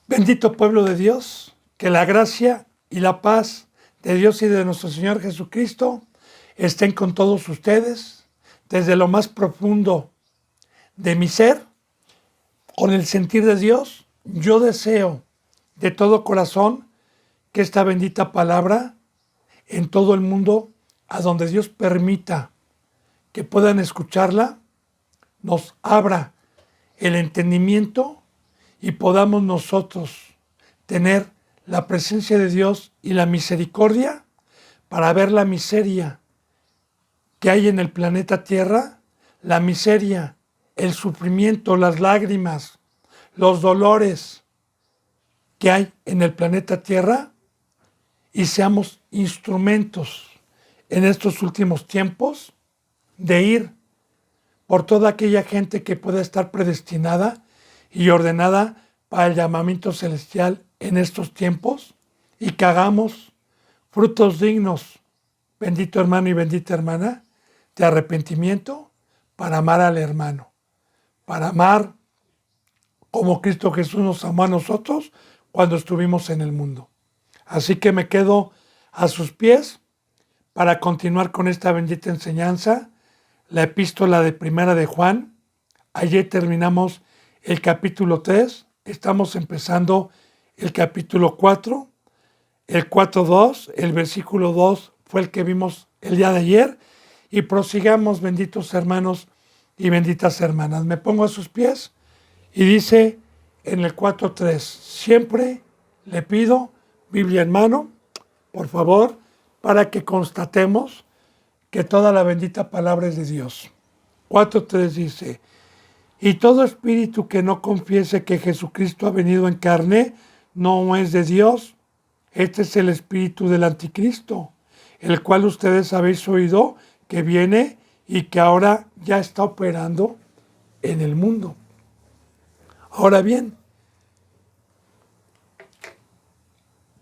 Bendito pueblo de Dios, que la gracia y la paz de Dios y de nuestro Señor Jesucristo estén con todos ustedes desde lo más profundo de mi ser, con el sentir de Dios. Yo deseo de todo corazón que esta bendita palabra en todo el mundo, a donde Dios permita que puedan escucharla, nos abra el entendimiento y podamos nosotros tener la presencia de Dios y la misericordia para ver la miseria que hay en el planeta Tierra, la miseria, el sufrimiento, las lágrimas, los dolores que hay en el planeta Tierra, y seamos instrumentos en estos últimos tiempos de ir por toda aquella gente que pueda estar predestinada y ordenada para el llamamiento celestial en estos tiempos, y que hagamos frutos dignos, bendito hermano y bendita hermana, de arrepentimiento para amar al hermano, para amar como Cristo Jesús nos amó a nosotros cuando estuvimos en el mundo. Así que me quedo a sus pies para continuar con esta bendita enseñanza, la epístola de Primera de Juan. Ayer terminamos el capítulo 3, estamos empezando el capítulo 4, el 4.2, el versículo 2 fue el que vimos el día de ayer, y prosigamos, benditos hermanos y benditas hermanas. Me pongo a sus pies y dice en el 4.3, siempre le pido, Biblia en mano, por favor, para que constatemos que toda la bendita palabra es de Dios. 4.3 dice, y todo espíritu que no confiese que Jesucristo ha venido en carne no es de Dios. Este es el espíritu del anticristo, el cual ustedes habéis oído que viene y que ahora ya está operando en el mundo. Ahora bien,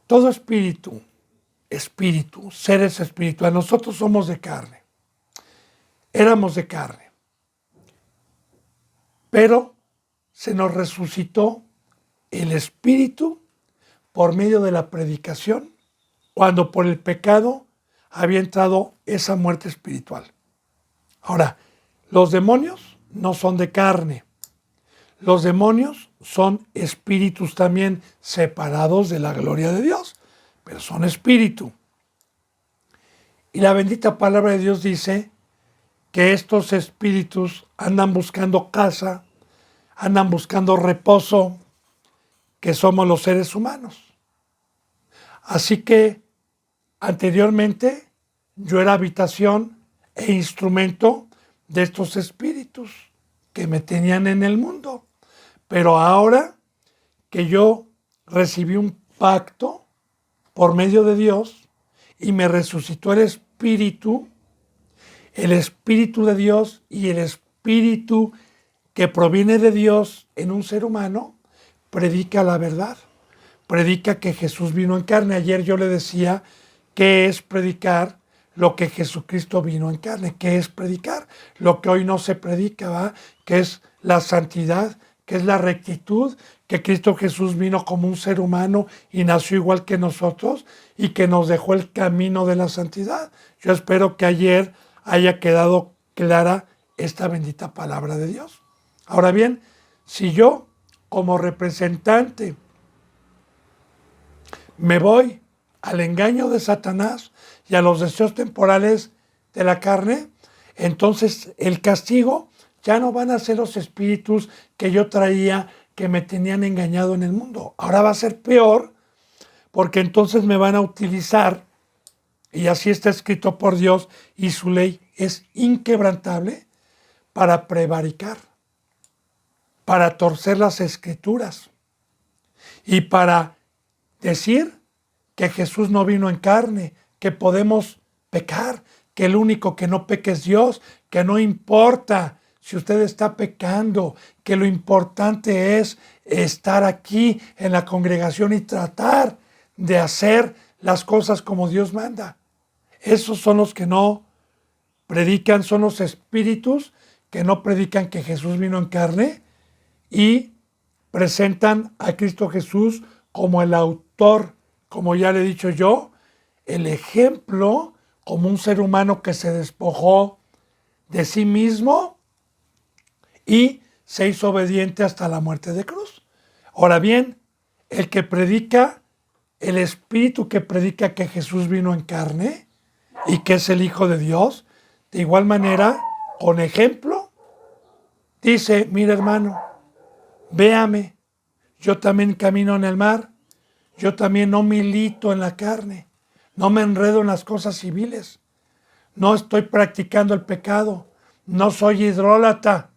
todo espíritu, seres espirituales, nosotros somos de carne, éramos de carne, pero se nos resucitó el espíritu por medio de la predicación, cuando por el pecado había entrado esa muerte espiritual. Ahora, los demonios no son de carne. Los demonios son espíritus también separados de la gloria de Dios, pero son espíritu. Y la bendita palabra de Dios dice que estos espíritus andan buscando casa, andan buscando reposo, que somos los seres humanos. Así que anteriormente yo era habitación e instrumento de estos espíritus que me tenían en el mundo. Pero ahora que yo recibí un pacto por medio de Dios y me resucitó el espíritu de Dios y el espíritu que proviene de Dios en un ser humano, predica la verdad. Predica que Jesús vino en carne. Ayer yo le decía qué es predicar lo que Jesucristo vino en carne. ¿Qué es predicar? Lo que hoy no se predica, ¿va? Que es la santidad, que es la rectitud, que Cristo Jesús vino como un ser humano y nació igual que nosotros y que nos dejó el camino de la santidad. Yo espero que ayer haya quedado clara esta bendita palabra de Dios. Ahora bien, si yo como representante me voy al engaño de Satanás y a los deseos temporales de la carne, entonces el castigo ya no van a ser los espíritus que yo traía, que me tenían engañado en el mundo. Ahora va a ser peor, porque entonces me van a utilizar, y así está escrito por Dios, y su ley es inquebrantable, para prevaricar, para torcer las escrituras y para decir que Jesús no vino en carne, que podemos pecar, que el único que no peque es Dios, que no importa si usted está pecando, que lo importante es estar aquí en la congregación y tratar de hacer las cosas como Dios manda. Esos son los que no predican, son los espíritus que no predican que Jesús vino en carne y presentan a Cristo Jesús como el autor, como ya le he dicho yo, el ejemplo, como un ser humano que se despojó de sí mismo y se hizo obediente hasta la muerte de cruz. Ahora bien, el que predica, el Espíritu que predica que Jesús vino en carne y que es el Hijo de Dios, de igual manera, con ejemplo, dice, mira hermano, véame, yo también camino en el mar, yo también no milito en la carne, no me enredo en las cosas civiles, no estoy practicando el pecado, no soy idólatra,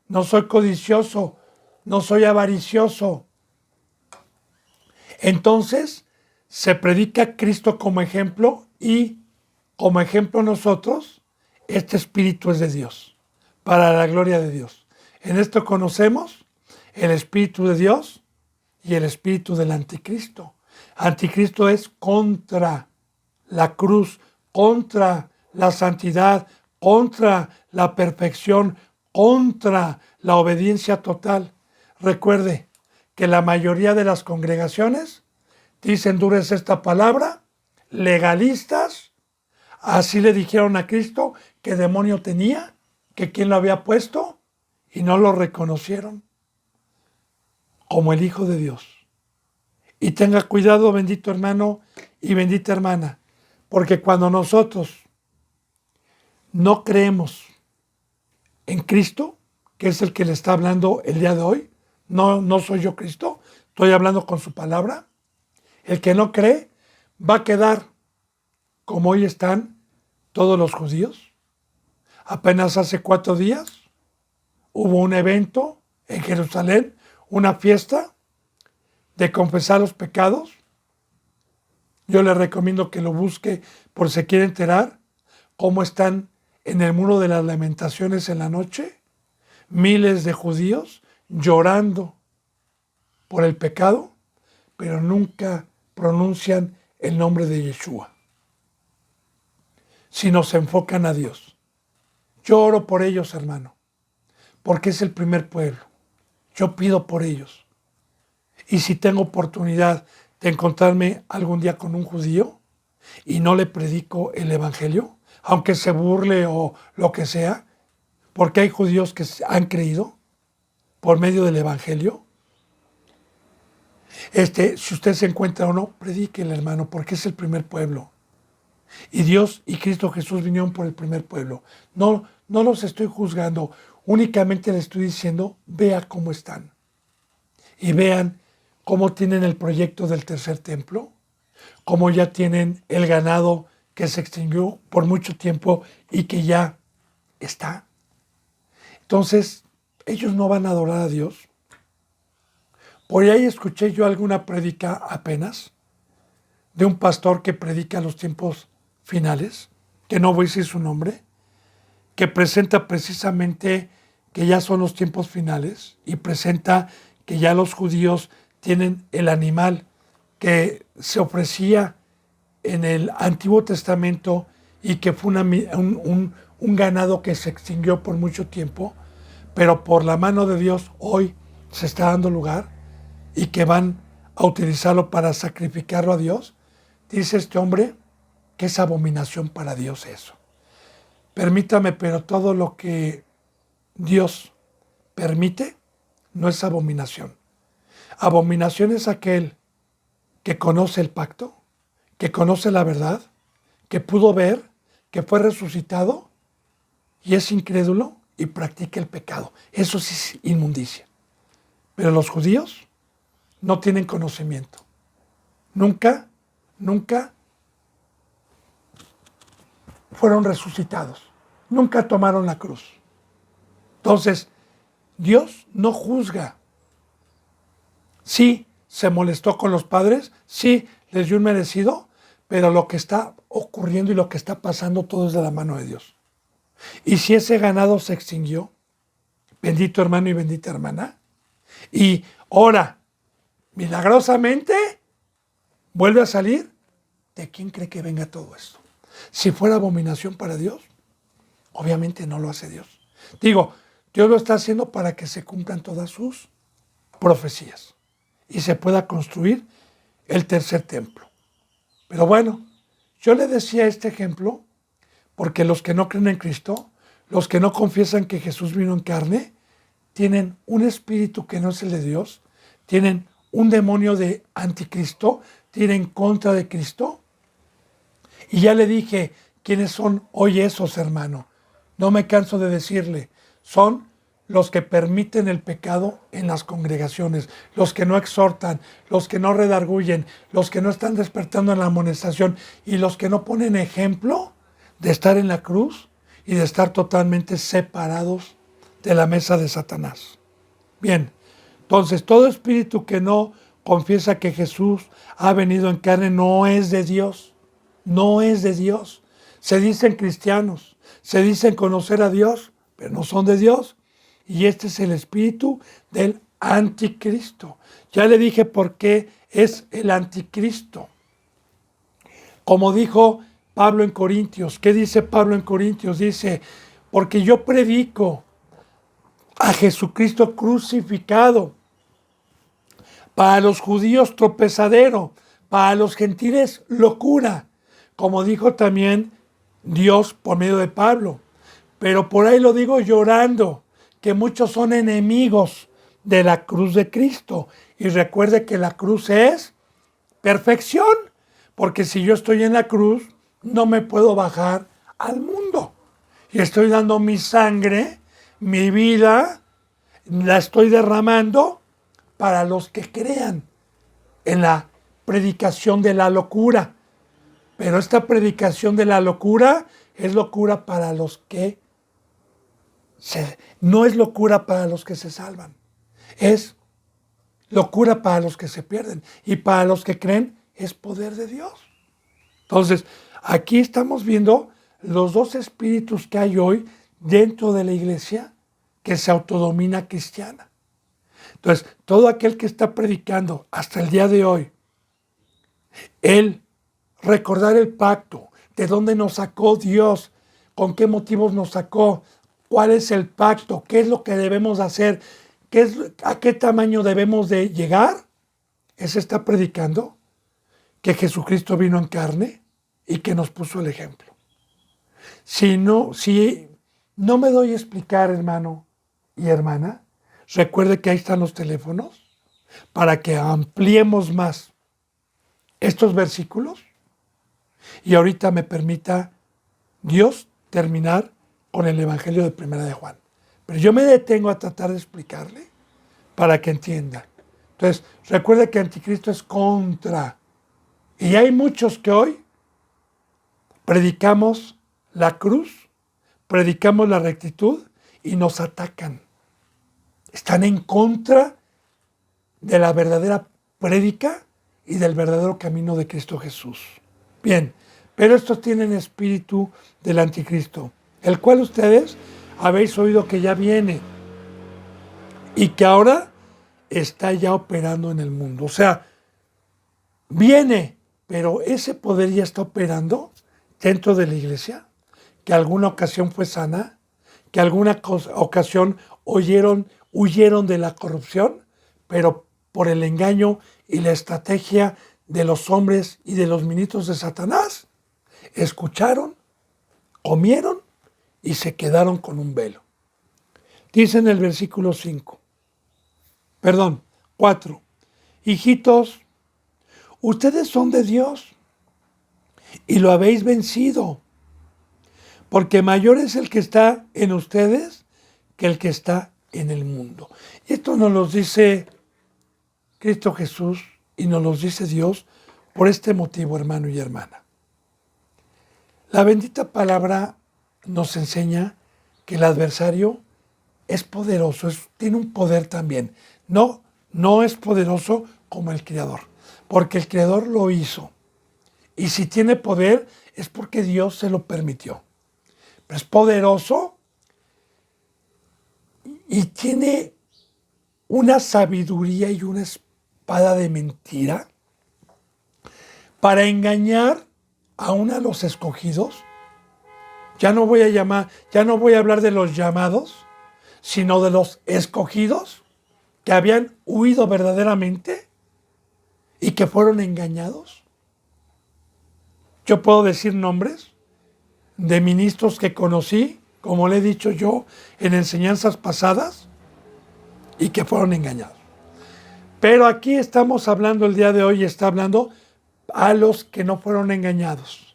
no soy codicioso, no soy avaricioso. Entonces, se predica a Cristo como ejemplo y como ejemplo nosotros, este Espíritu es de Dios, para la gloria de Dios. En esto conocemos el Espíritu de Dios y el espíritu del anticristo. Anticristo es contra la cruz, contra la santidad, contra la perfección, contra la obediencia total. Recuerde que la mayoría de las congregaciones dicen, dures esta palabra, legalistas, así le dijeron a Cristo qué demonio tenía, que quién lo había puesto, y no lo reconocieron como el Hijo de Dios. Y tenga cuidado, bendito hermano y bendita hermana, porque cuando nosotros no creemos en Cristo, que es el que le está hablando el día de hoy, no soy yo Cristo, estoy hablando con su palabra, el que no cree va a quedar como hoy están todos los judíos. Apenas hace 4 días hubo un evento en Jerusalén, una fiesta de confesar los pecados. Yo le recomiendo que lo busque por si quiere enterar cómo están en el muro de las lamentaciones en la noche miles de judíos llorando por el pecado, pero nunca pronuncian el nombre de Yeshua, sino se enfocan a Dios. Yo oro por ellos, hermano, porque es el primer pueblo. Yo pido por ellos. Y si tengo oportunidad de encontrarme algún día con un judío y no le predico el evangelio, aunque se burle o lo que sea, porque hay judíos que han creído por medio del evangelio. Si usted se encuentra o no, predíquele, hermano, porque es el primer pueblo. Y Dios y Cristo Jesús vinieron por el primer pueblo. No los estoy juzgando, únicamente le estoy diciendo, vea cómo están. Y vean cómo tienen el proyecto del tercer templo, cómo ya tienen el ganado que se extinguió por mucho tiempo y que ya está. Entonces, ellos no van a adorar a Dios. Por ahí escuché yo alguna prédica apenas de un pastor que predica los tiempos finales, que no voy a decir su nombre, que presenta precisamente que ya son los tiempos finales y presenta que ya los judíos tienen el animal que se ofrecía en el Antiguo Testamento y que fue un ganado que se extinguió por mucho tiempo, pero por la mano de Dios hoy se está dando lugar y que van a utilizarlo para sacrificarlo a Dios. Dice este hombre que es abominación para Dios eso. Permítame, pero todo lo que Dios permite no es abominación. Abominación es aquel que conoce el pacto, que conoce la verdad, que pudo ver, que fue resucitado y es incrédulo y practica el pecado. Eso sí es inmundicia. Pero los judíos no tienen conocimiento. Nunca fueron resucitados. Nunca tomaron la cruz. Entonces, Dios no juzga. Sí, se molestó con los padres, sí, les dio un merecido, pero lo que está ocurriendo y lo que está pasando todo es de la mano de Dios. Y si ese ganado se extinguió, bendito hermano y bendita hermana, y ahora, milagrosamente, vuelve a salir, ¿de quién cree que venga todo esto? Si fuera abominación para Dios, obviamente no lo hace Dios. Digo, Dios lo está haciendo para que se cumplan todas sus profecías y se pueda construir el tercer templo. Pero bueno, yo le decía este ejemplo porque los que no creen en Cristo, los que no confiesan que Jesús vino en carne, tienen un espíritu que no es el de Dios, tienen un demonio de anticristo, tienen contra de Cristo. Y ya le dije quiénes son hoy esos, hermano. No me canso de decirle, son los que permiten el pecado en las congregaciones, los que no exhortan, los que no redarguyen, los que no están despertando en la amonestación y los que no ponen ejemplo de estar en la cruz y de estar totalmente separados de la mesa de Satanás. Bien, entonces todo espíritu que no confiesa que Jesús ha venido en carne no es de Dios, no es de Dios. Se dicen cristianos, se dicen conocer a Dios, pero no son de Dios. Y este es el espíritu del anticristo. Ya le dije por qué es el anticristo. Como dijo Pablo en Corintios, ¿qué dice Pablo en Corintios? Dice, porque yo predico a Jesucristo crucificado, para los judíos tropezadero, para los gentiles locura, como dijo también Dios por medio de Pablo. Pero por ahí lo digo llorando, que muchos son enemigos de la cruz de Cristo. Y recuerde que la cruz es perfección, porque si yo estoy en la cruz, no me puedo bajar al mundo. Y estoy dando mi sangre, mi vida, la estoy derramando para los que crean en la predicación de la locura. Pero esta predicación de la locura es locura para los que no es locura para los que se salvan. Es locura para los que se pierden. Y para los que creen es poder de Dios. Entonces, aquí estamos viendo los dos espíritus que hay hoy dentro de la iglesia que se autodomina cristiana. Entonces, todo aquel que está predicando hasta el día de hoy, el recordar el pacto, de dónde nos sacó Dios, con qué motivos nos sacó, cuál es el pacto, qué es lo que debemos hacer, a qué tamaño debemos de llegar, ese está predicando que Jesucristo vino en carne y que nos puso el ejemplo. Si no me doy a explicar, hermano y hermana, recuerde que ahí están los teléfonos para que ampliemos más estos versículos y ahorita me permita Dios terminar con el Evangelio de Primera de Juan. Pero yo me detengo a tratar de explicarle para que entienda. Entonces, recuerde que Anticristo es contra. Y hay muchos que hoy predicamos la cruz, predicamos la rectitud y nos atacan. Están en contra de la verdadera prédica y del verdadero camino de Cristo Jesús. Bien, pero estos tienen espíritu del anticristo, el cual ustedes habéis oído que ya viene y que ahora está ya operando en el mundo. O sea, viene, pero ese poder ya está operando dentro de la iglesia, que alguna ocasión fue sana, que alguna ocasión huyeron de la corrupción, pero por el engaño y la estrategia de los hombres y de los ministros de Satanás, escucharon, comieron y se quedaron con un velo. Dice en el versículo 4, hijitos, ustedes son de Dios y lo habéis vencido, porque mayor es el que está en ustedes que el que está en el mundo. Y esto nos lo dice Cristo Jesús y nos lo dice Dios por este motivo, hermano y hermana. La bendita palabra nos enseña que el adversario es poderoso, tiene un poder también. No es poderoso como el Creador, porque el Creador lo hizo. Y si tiene poder es porque Dios se lo permitió. Pero es poderoso y tiene una sabiduría y una espada de mentira para engañar aún a los escogidos. Ya no voy a hablar de los llamados, sino de los escogidos. que habían huido verdaderamente y que fueron engañados. Yo puedo decir nombres de ministros que conocí, como le he dicho yo en enseñanzas pasadas, y que fueron engañados. Pero aquí estamos hablando el día de hoy, está hablando a los que no fueron engañados,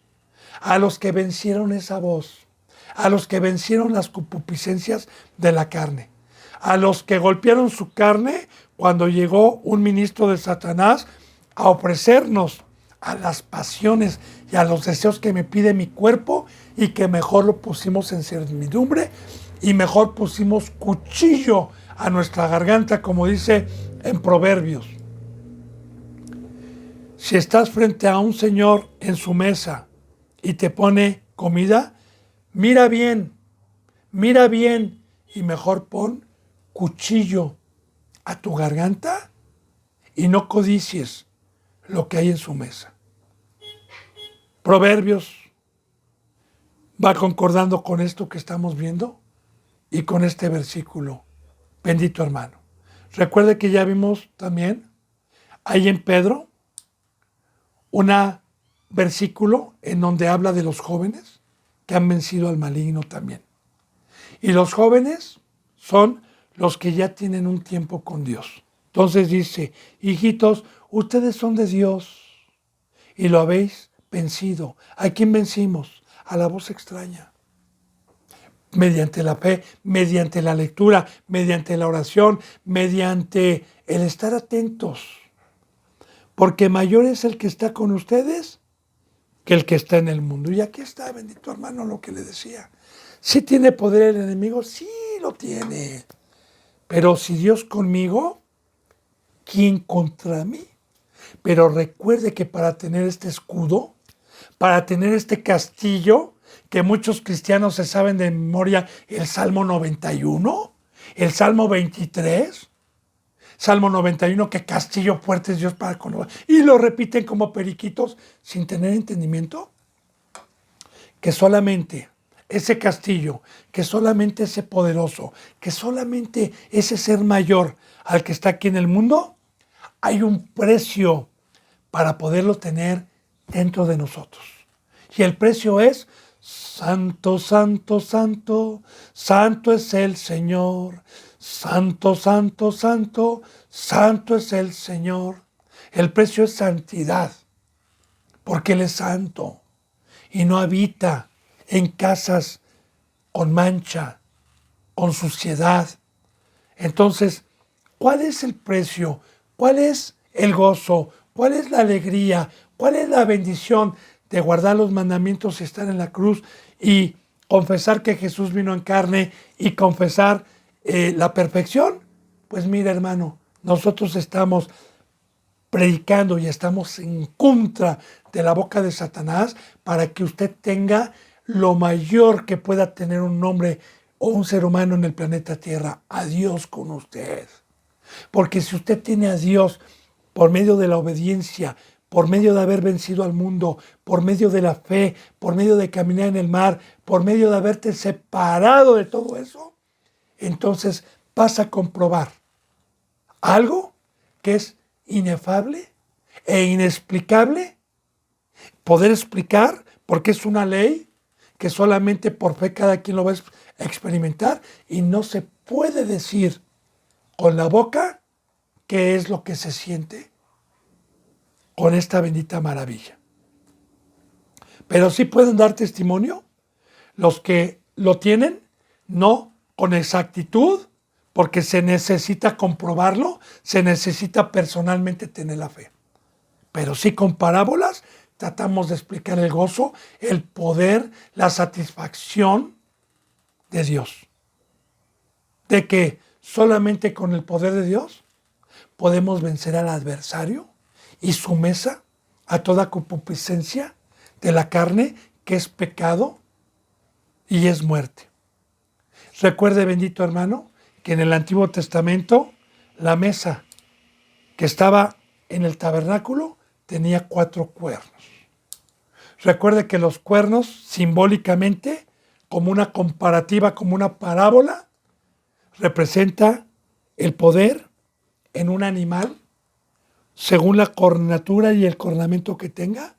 a los que vencieron esa voz, a los que vencieron las concupiscencias de la carne, a los que golpearon su carne cuando llegó un ministro de Satanás a ofrecernos a las pasiones y a los deseos que me pide mi cuerpo, y que mejor lo pusimos en servidumbre y mejor pusimos cuchillo a nuestra garganta, como dice en Proverbios. Si estás frente a un señor en su mesa y te pone comida, mira bien y mejor pon cuchillo a tu garganta y no codicies lo que hay en su mesa. Proverbios va concordando con esto que estamos viendo y con este versículo, bendito hermano. Recuerde que ya vimos también ahí en Pedro un versículo en donde habla de los jóvenes que han vencido al maligno también. Y los jóvenes son los que ya tienen un tiempo con Dios. Entonces dice, hijitos, ustedes son de Dios y lo habéis vencido. ¿A quién vencimos? A la voz extraña. Mediante la fe, mediante la lectura, mediante la oración, mediante el estar atentos. Porque mayor es el que está con ustedes que el que está en el mundo. Y aquí está, bendito hermano, lo que le decía. ¿Sí tiene poder el enemigo? Sí lo tiene. Pero si Dios conmigo, ¿quién contra mí? Pero recuerde que para tener este escudo, para tener este castillo, que muchos cristianos se saben de memoria, el Salmo 91, el Salmo 23, Salmo 91, que castillo fuerte es Dios para con nosotros, y lo repiten como periquitos sin tener entendimiento, que solamente ese castillo, que solamente ese poderoso, que solamente ese ser mayor al que está aquí en el mundo, hay un precio para poderlo tener dentro de nosotros. Y el precio es: santo, santo, santo, santo es el Señor. Santo, santo, santo, santo es el Señor. El precio es santidad, porque Él es santo y no habita en casas con mancha, con suciedad. Entonces, ¿cuál es el precio? ¿Cuál es el gozo? ¿Cuál es la alegría? ¿Cuál es la bendición de guardar los mandamientos y estar en la cruz y confesar que Jesús vino en carne y confesar la perfección? Pues mira, hermano, nosotros estamos predicando y estamos en contra de la boca de Satanás para que usted tenga lo mayor que pueda tener un hombre o un ser humano en el planeta Tierra: a Dios con usted. Porque si usted tiene a Dios por medio de la obediencia, por medio de haber vencido al mundo, por medio de la fe, por medio de caminar en el mar, por medio de haberte separado de todo eso, entonces vas a comprobar algo que es inefable e inexplicable, poder explicar, porque es una ley que solamente por fe cada quien lo va a experimentar, y no se puede decir con la boca qué es lo que se siente con esta bendita maravilla. Pero sí pueden dar testimonio los que lo tienen, no con exactitud, porque se necesita comprobarlo, se necesita personalmente tener la fe. Pero sí con parábolas tratamos de explicar el gozo, el poder, la satisfacción de Dios. De que solamente con el poder de Dios podemos vencer al adversario y su mesa a toda concupiscencia de la carne, que es pecado y es muerte. Recuerde, bendito hermano, que en el Antiguo Testamento la mesa que estaba en el tabernáculo tenía 4 cuernos. Recuerde que los cuernos, simbólicamente, como una comparativa, como una parábola, representa el poder en un animal según la cornatura y el cornamento que tenga,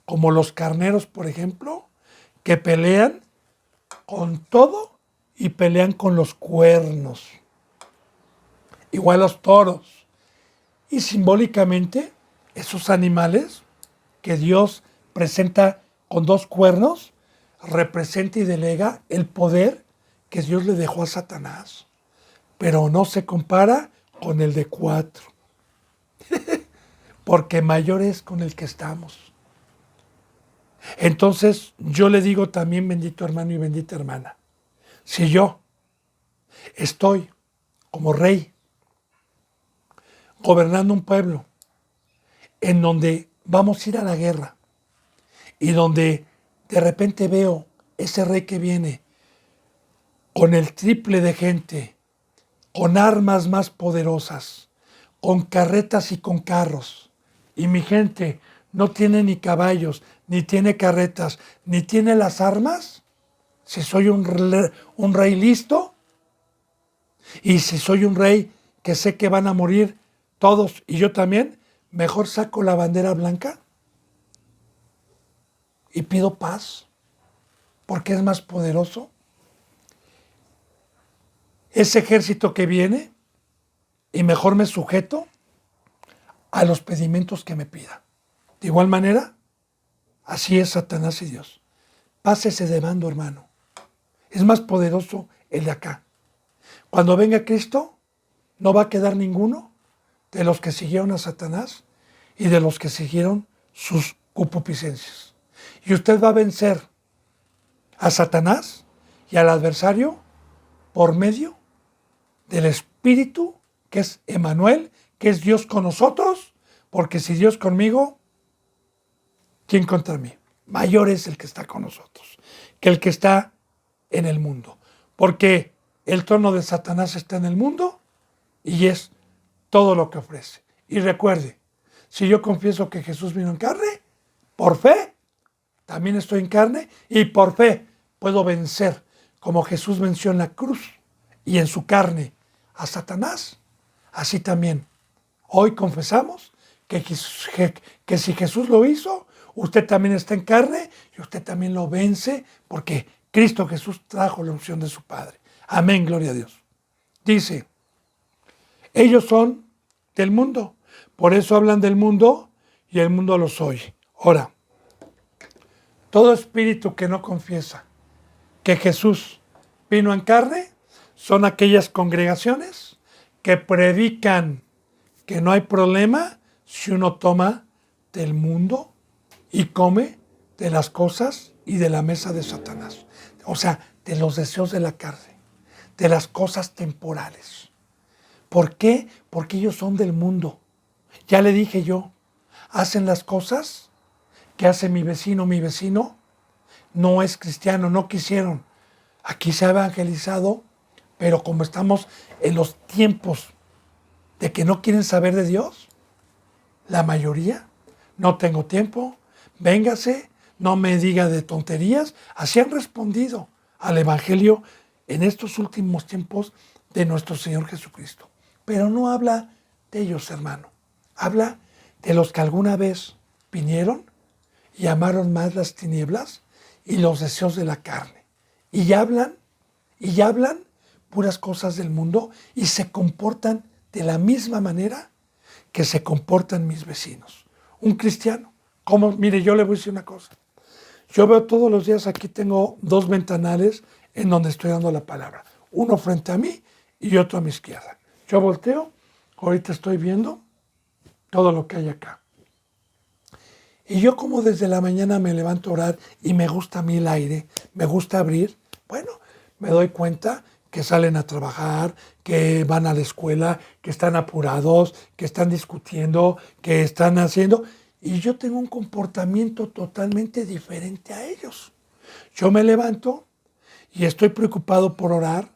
como los carneros, por ejemplo, que pelean con todo y pelean con los cuernos. Igual los toros. Y simbólicamente, esos animales que Dios presenta con dos cuernos, representa y delega el poder que Dios le dejó a Satanás. Pero no se compara con el de 4, porque mayor es con el que estamos. Entonces yo le digo también, bendito hermano y bendita hermana, si yo estoy como rey gobernando un pueblo en donde vamos a ir a la guerra y donde de repente veo ese rey que viene con el triple de gente, con armas más poderosas, con carretas y con carros, y mi gente no tiene ni caballos, ni tiene carretas, ni tiene las armas, si soy un rey listo, y si soy un rey que sé que van a morir todos y yo también, mejor saco la bandera blanca y pido paz, porque es más poderoso ese ejército que viene, y mejor me sujeto a los pedimentos que me pida. De igual manera, así es Satanás y Dios. Pásese de bando, hermano. Es más poderoso el de acá. Cuando venga Cristo, no va a quedar ninguno de los que siguieron a Satanás y de los que siguieron sus concupiscencias. Y usted va a vencer a Satanás y al adversario por medio del Espíritu, que es Emmanuel, que es Dios con nosotros, porque si Dios conmigo, ¿quién contra mí? Mayor es el que está con nosotros que el que está en el mundo, porque el trono de Satanás está en el mundo y es todo lo que ofrece. Y recuerde, si yo confieso que Jesús vino en carne, por fe, también estoy en carne y por fe puedo vencer, como Jesús venció en la cruz y en su carne a Satanás. Así también hoy confesamos que si Jesús lo hizo, usted también está en carne y usted también lo vence, porque Cristo Jesús trajo la unción de su Padre. Amén, gloria a Dios. Dice, ellos son del mundo, por eso hablan del mundo y el mundo los oye. Ahora, todo espíritu que no confiesa que Jesús vino en carne son aquellas congregaciones que predican que no hay problema si uno toma del mundo y come de las cosas y de la mesa de Satanás. O sea, de los deseos de la carne, de las cosas temporales. ¿Por qué? Porque ellos son del mundo. Ya le dije yo, hacen las cosas que hace mi vecino no es cristiano, no quisieron. Aquí se ha evangelizado, pero como estamos en los tiempos de que no quieren saber de Dios, la mayoría, no tengo tiempo, véngase, no me diga de tonterías. Así han respondido al Evangelio en estos últimos tiempos de nuestro Señor Jesucristo. Pero no habla de ellos, hermano. Habla de los que alguna vez vinieron y amaron más las tinieblas y los deseos de la carne. Y hablan puras cosas del mundo y se comportan de la misma manera que se comportan mis vecinos. Un cristiano, como, mire, yo le voy a decir una cosa. Yo veo todos los días, aquí tengo 2 ventanales en donde estoy dando la palabra. Uno frente a mí y otro a mi izquierda. Yo volteo, ahorita estoy viendo todo lo que hay acá. Y yo como desde la mañana me levanto a orar y me gusta a mí el aire, me gusta abrir, bueno, me doy cuenta que salen a trabajar, que van a la escuela, que están apurados, que están discutiendo, que están haciendo. Y yo tengo un comportamiento totalmente diferente a ellos. Yo me levanto y estoy preocupado por orar,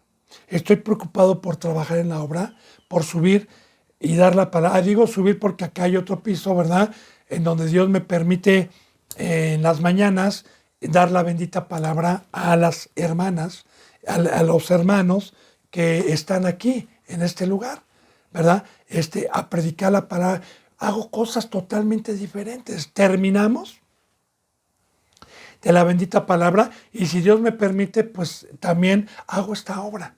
estoy preocupado por trabajar en la obra, por subir y dar la palabra. Digo subir porque acá hay otro piso, ¿verdad? En donde Dios me permite en las mañanas dar la bendita palabra a las hermanas, a los hermanos que están aquí en este lugar. ¿verdad? A predicar la palabra. Hago cosas totalmente diferentes. Terminamos de la bendita palabra y si Dios me permite, pues también hago esta obra,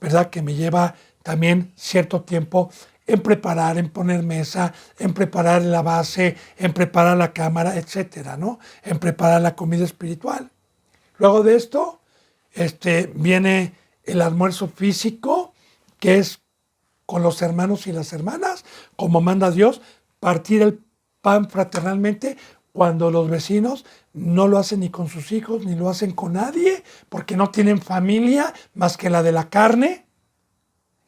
¿verdad? Que me lleva también cierto tiempo en preparar, en poner mesa, en preparar la base, en preparar la cámara, etcétera, ¿no? En preparar la comida espiritual. Luego de esto, viene el almuerzo físico, que es con los hermanos y las hermanas, como manda Dios, partir el pan fraternalmente cuando los vecinos no lo hacen ni con sus hijos, ni lo hacen con nadie, porque no tienen familia más que la de la carne.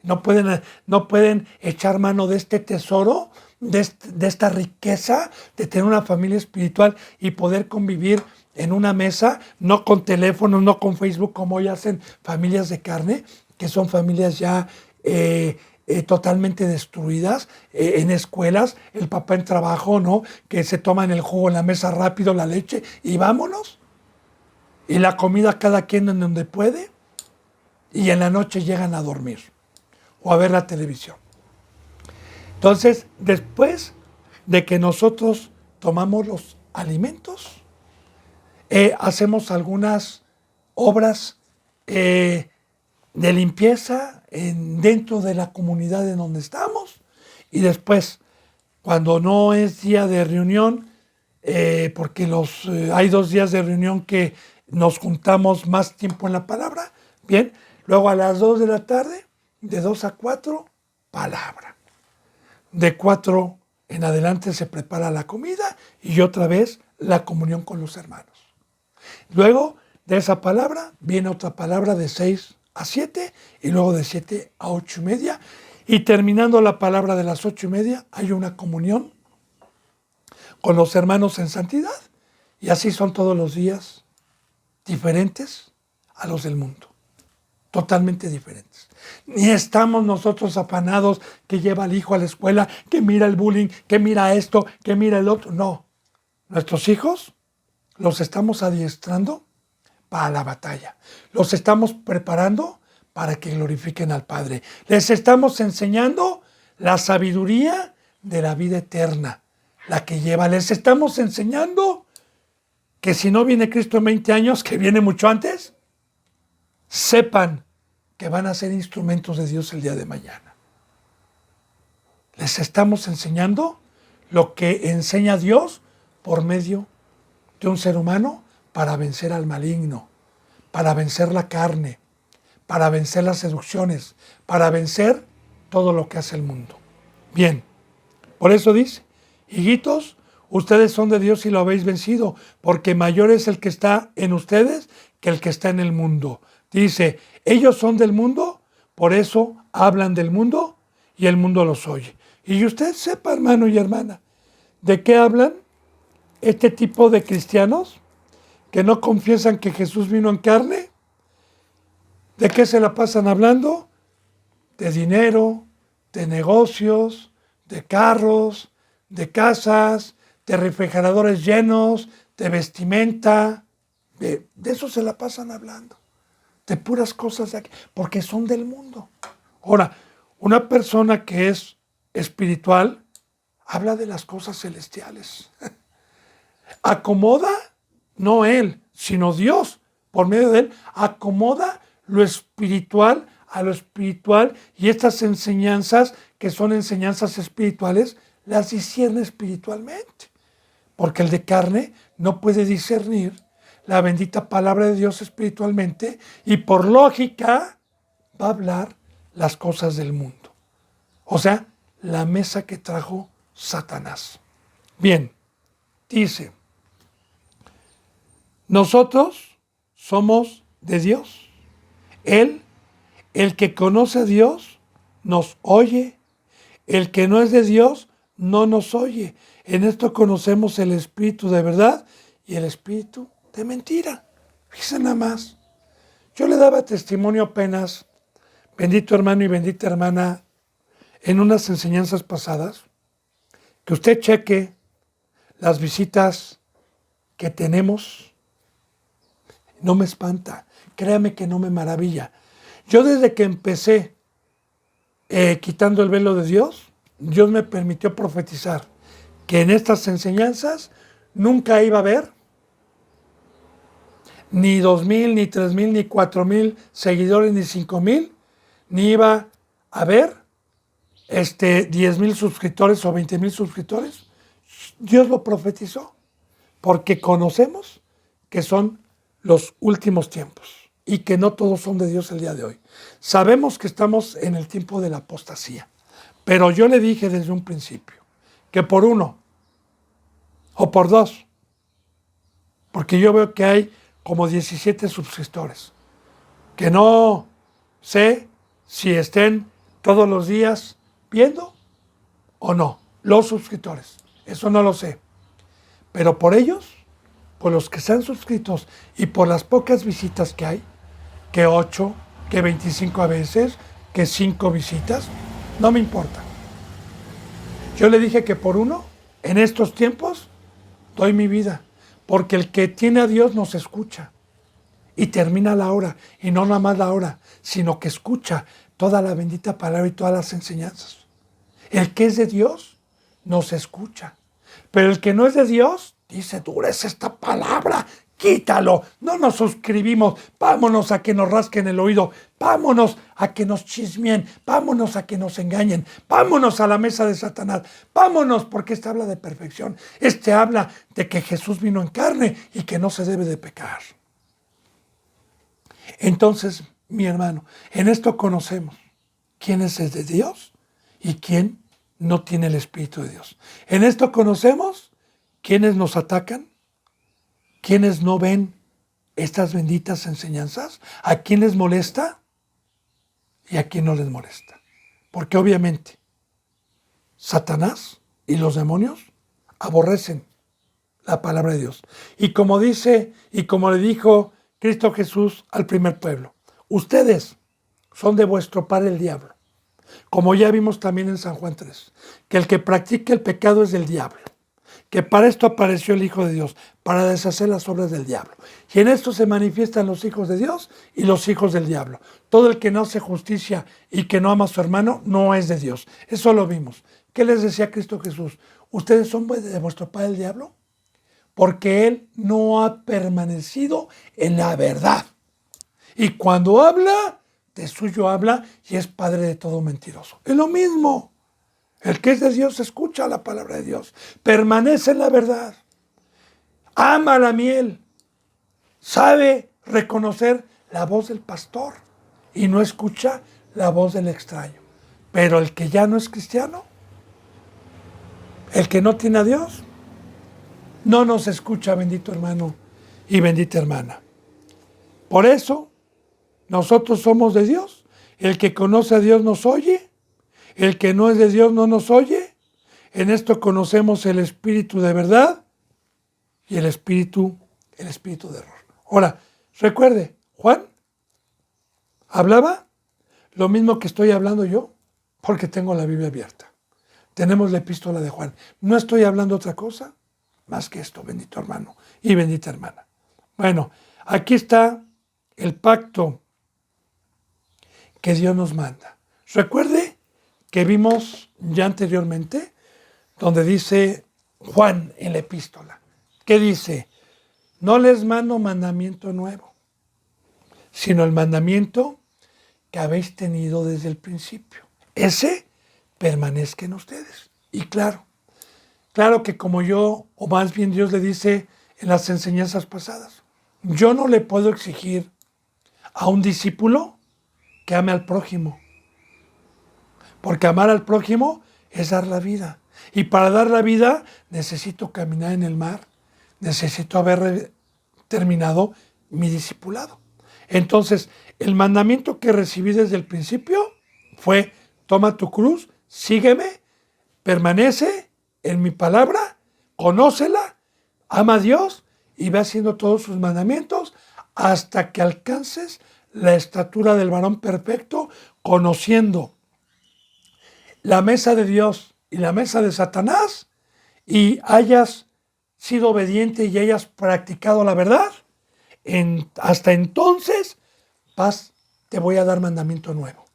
No pueden echar mano de este tesoro, de esta riqueza, de tener una familia espiritual y poder convivir en una mesa, no con teléfonos, no con Facebook, como hoy hacen familias de carne, que son familias ya totalmente destruidas, en escuelas, el papá en trabajo, ¿no? Que se toman el jugo en la mesa rápido, la leche, y vámonos. Y la comida cada quien en donde puede, y en la noche llegan a dormir o a ver la televisión. Entonces, después de que nosotros tomamos los alimentos, hacemos algunas obras de limpieza dentro de la comunidad en donde estamos y después, cuando no es día de reunión, porque hay 2 días de reunión que nos juntamos más tiempo en la palabra, bien, luego a las 2 de la tarde, de 2 a 4, palabra. De 4 en adelante se prepara la comida y otra vez la comunión con los hermanos. Luego de esa palabra viene otra palabra de 6 a 7 y luego de 7 a 8:30. Y terminando la palabra de las 8:30 hay una comunión con los hermanos en santidad. Y así son todos los días diferentes a los del mundo. Totalmente diferentes. Ni estamos nosotros afanados que lleva al hijo a la escuela, que mira el bullying, que mira esto, que mira el otro. No. Nuestros hijos los estamos adiestrando para la batalla. Los estamos preparando para que glorifiquen al Padre. Les estamos enseñando la sabiduría de la vida eterna, la que lleva. Les estamos enseñando que si no viene Cristo en 20 años, que viene mucho antes, sepan que van a ser instrumentos de Dios el día de mañana. Les estamos enseñando lo que enseña Dios por medio de un ser humano para vencer al maligno, para vencer la carne, para vencer las seducciones, para vencer todo lo que hace el mundo. Bien, por eso dice, hijitos, ustedes son de Dios y lo habéis vencido, porque mayor es el que está en ustedes que el que está en el mundo. Dice, ellos son del mundo, por eso hablan del mundo y el mundo los oye. Y usted sepa, hermano y hermana, ¿de qué hablan este tipo de cristianos que no confiesan que Jesús vino en carne? ¿De qué se la pasan hablando? De dinero, de negocios, de carros, de casas, de refrigeradores llenos, de vestimenta. De eso se la pasan hablando. De puras cosas de aquí, porque son del mundo. Ahora, una persona que es espiritual habla de las cosas celestiales. Acomoda, no él, sino Dios, por medio de él, acomoda lo espiritual a lo espiritual y estas enseñanzas, que son enseñanzas espirituales, las discierne espiritualmente. Porque el de carne no puede discernir la bendita palabra de Dios espiritualmente y por lógica va a hablar las cosas del mundo. O sea, la mesa que trajo Satanás. Bien, dice, nosotros somos de Dios. Él, el que conoce a Dios, nos oye. El que no es de Dios, no nos oye. En esto conocemos el espíritu de verdad y el espíritu de mentira. Fíjense nada más. Yo le daba testimonio apenas, bendito hermano y bendita hermana, en unas enseñanzas pasadas, que usted cheque las visitas que tenemos. No me espanta, créame que no me maravilla. Yo desde que empecé quitando el velo de Dios, Dios me permitió profetizar que en estas enseñanzas nunca iba a haber ni 2,000, ni 3,000, ni 4,000 seguidores, ni 5,000, ni iba a haber 10,000 suscriptores o 20,000 suscriptores. Dios lo profetizó porque conocemos que son los últimos tiempos y que no todos son de Dios el día de hoy. Sabemos que estamos en el tiempo de la apostasía, pero yo le dije desde un principio que por uno o por dos, porque yo veo que hay como 17 suscriptores, que no sé si estén todos los días viendo o no, los suscriptores, eso no lo sé, pero por ellos, por los que están suscritos y por las pocas visitas que hay, que 8, que 25 a veces, que 5 visitas, no me importa. Yo le dije que por uno, en estos tiempos, doy mi vida, porque el que tiene a Dios nos escucha y termina la hora, y no nada más la hora, sino que escucha toda la bendita palabra y todas las enseñanzas. El que es de Dios nos escucha, pero el que no es de Dios dice: dura es esta palabra, quítalo, no nos suscribimos, vámonos a que nos rasquen el oído, vámonos a que nos chismeen, vámonos a que nos engañen, vámonos a la mesa de Satanás, vámonos, porque este habla de perfección, este habla de que Jesús vino en carne y que no se debe de pecar. Entonces, mi hermano, en esto conocemos quién es el de Dios y quién no tiene el Espíritu de Dios. En esto conocemos quiénes nos atacan, quiénes no ven estas benditas enseñanzas, a quién les molesta y a quién no les molesta. Porque obviamente Satanás y los demonios aborrecen la palabra de Dios. Y como dice y como le dijo Cristo Jesús al primer pueblo: ustedes son de vuestro padre el diablo. Como ya vimos también en San Juan 3, que el que practica el pecado es del diablo, que para esto apareció el Hijo de Dios, para deshacer las obras del diablo. Y en esto se manifiestan los hijos de Dios y los hijos del diablo. Todo el que no hace justicia y que no ama a su hermano no es de Dios. Eso lo vimos. ¿Qué les decía Cristo Jesús? ¿Ustedes son de vuestro padre el diablo? Porque él no ha permanecido en la verdad. Y cuando habla, de suyo habla y es padre de todo mentiroso. Es lo mismo. El que es de Dios escucha la palabra de Dios, permanece en la verdad, ama la miel, sabe reconocer la voz del pastor y no escucha la voz del extraño. Pero el que ya no es cristiano, el que no tiene a Dios, no nos escucha, bendito hermano y bendita hermana. Por eso, nosotros somos de Dios. El que conoce a Dios nos oye. El que no es de Dios no nos oye. En esto conocemos el espíritu de verdad y el espíritu de error. Ahora, recuerde, Juan hablaba lo mismo que estoy hablando yo, porque tengo la Biblia abierta. Tenemos la epístola de Juan. No estoy hablando otra cosa más que esto, bendito hermano y bendita hermana. Bueno, aquí está el pacto que Dios nos manda. Recuerde que vimos ya anteriormente, donde dice Juan en la epístola, que dice: no les mando mandamiento nuevo, sino el mandamiento que habéis tenido desde el principio. Ese permanezca en ustedes. Y claro que como yo, o más bien Dios le dice en las enseñanzas pasadas, yo no le puedo exigir a un discípulo que ame al prójimo. Porque amar al prójimo es dar la vida. Y para dar la vida necesito caminar en el mar. Necesito haber terminado mi discipulado. Entonces, el mandamiento que recibí desde el principio fue: toma tu cruz, sígueme, permanece en mi palabra, conócela, ama a Dios y ve haciendo todos sus mandamientos hasta que alcances la estatura del varón perfecto, conociendo la mesa de Dios y la mesa de Satanás, y hayas sido obediente y hayas practicado la verdad. Hasta entonces te voy a dar mandamiento nuevo.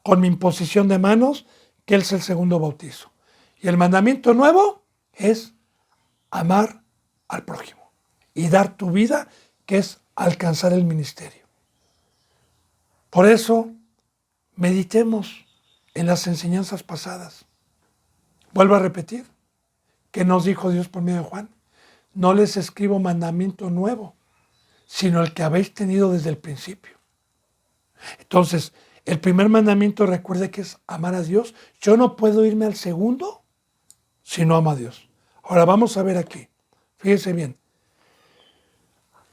con mi imposición de manos, que es el segundo bautizo. Y el mandamiento nuevo es amar al prójimo y dar tu vida, que es alcanzar el ministerio. Por eso, meditemos en las enseñanzas pasadas. Vuelvo a repetir, que nos dijo Dios por medio de Juan: no les escribo mandamiento nuevo, sino el que habéis tenido desde el principio. Entonces, el primer mandamiento, recuerde que es amar a Dios. Yo no puedo irme al segundo si no amo a Dios. Ahora vamos a ver aquí. Fíjense bien.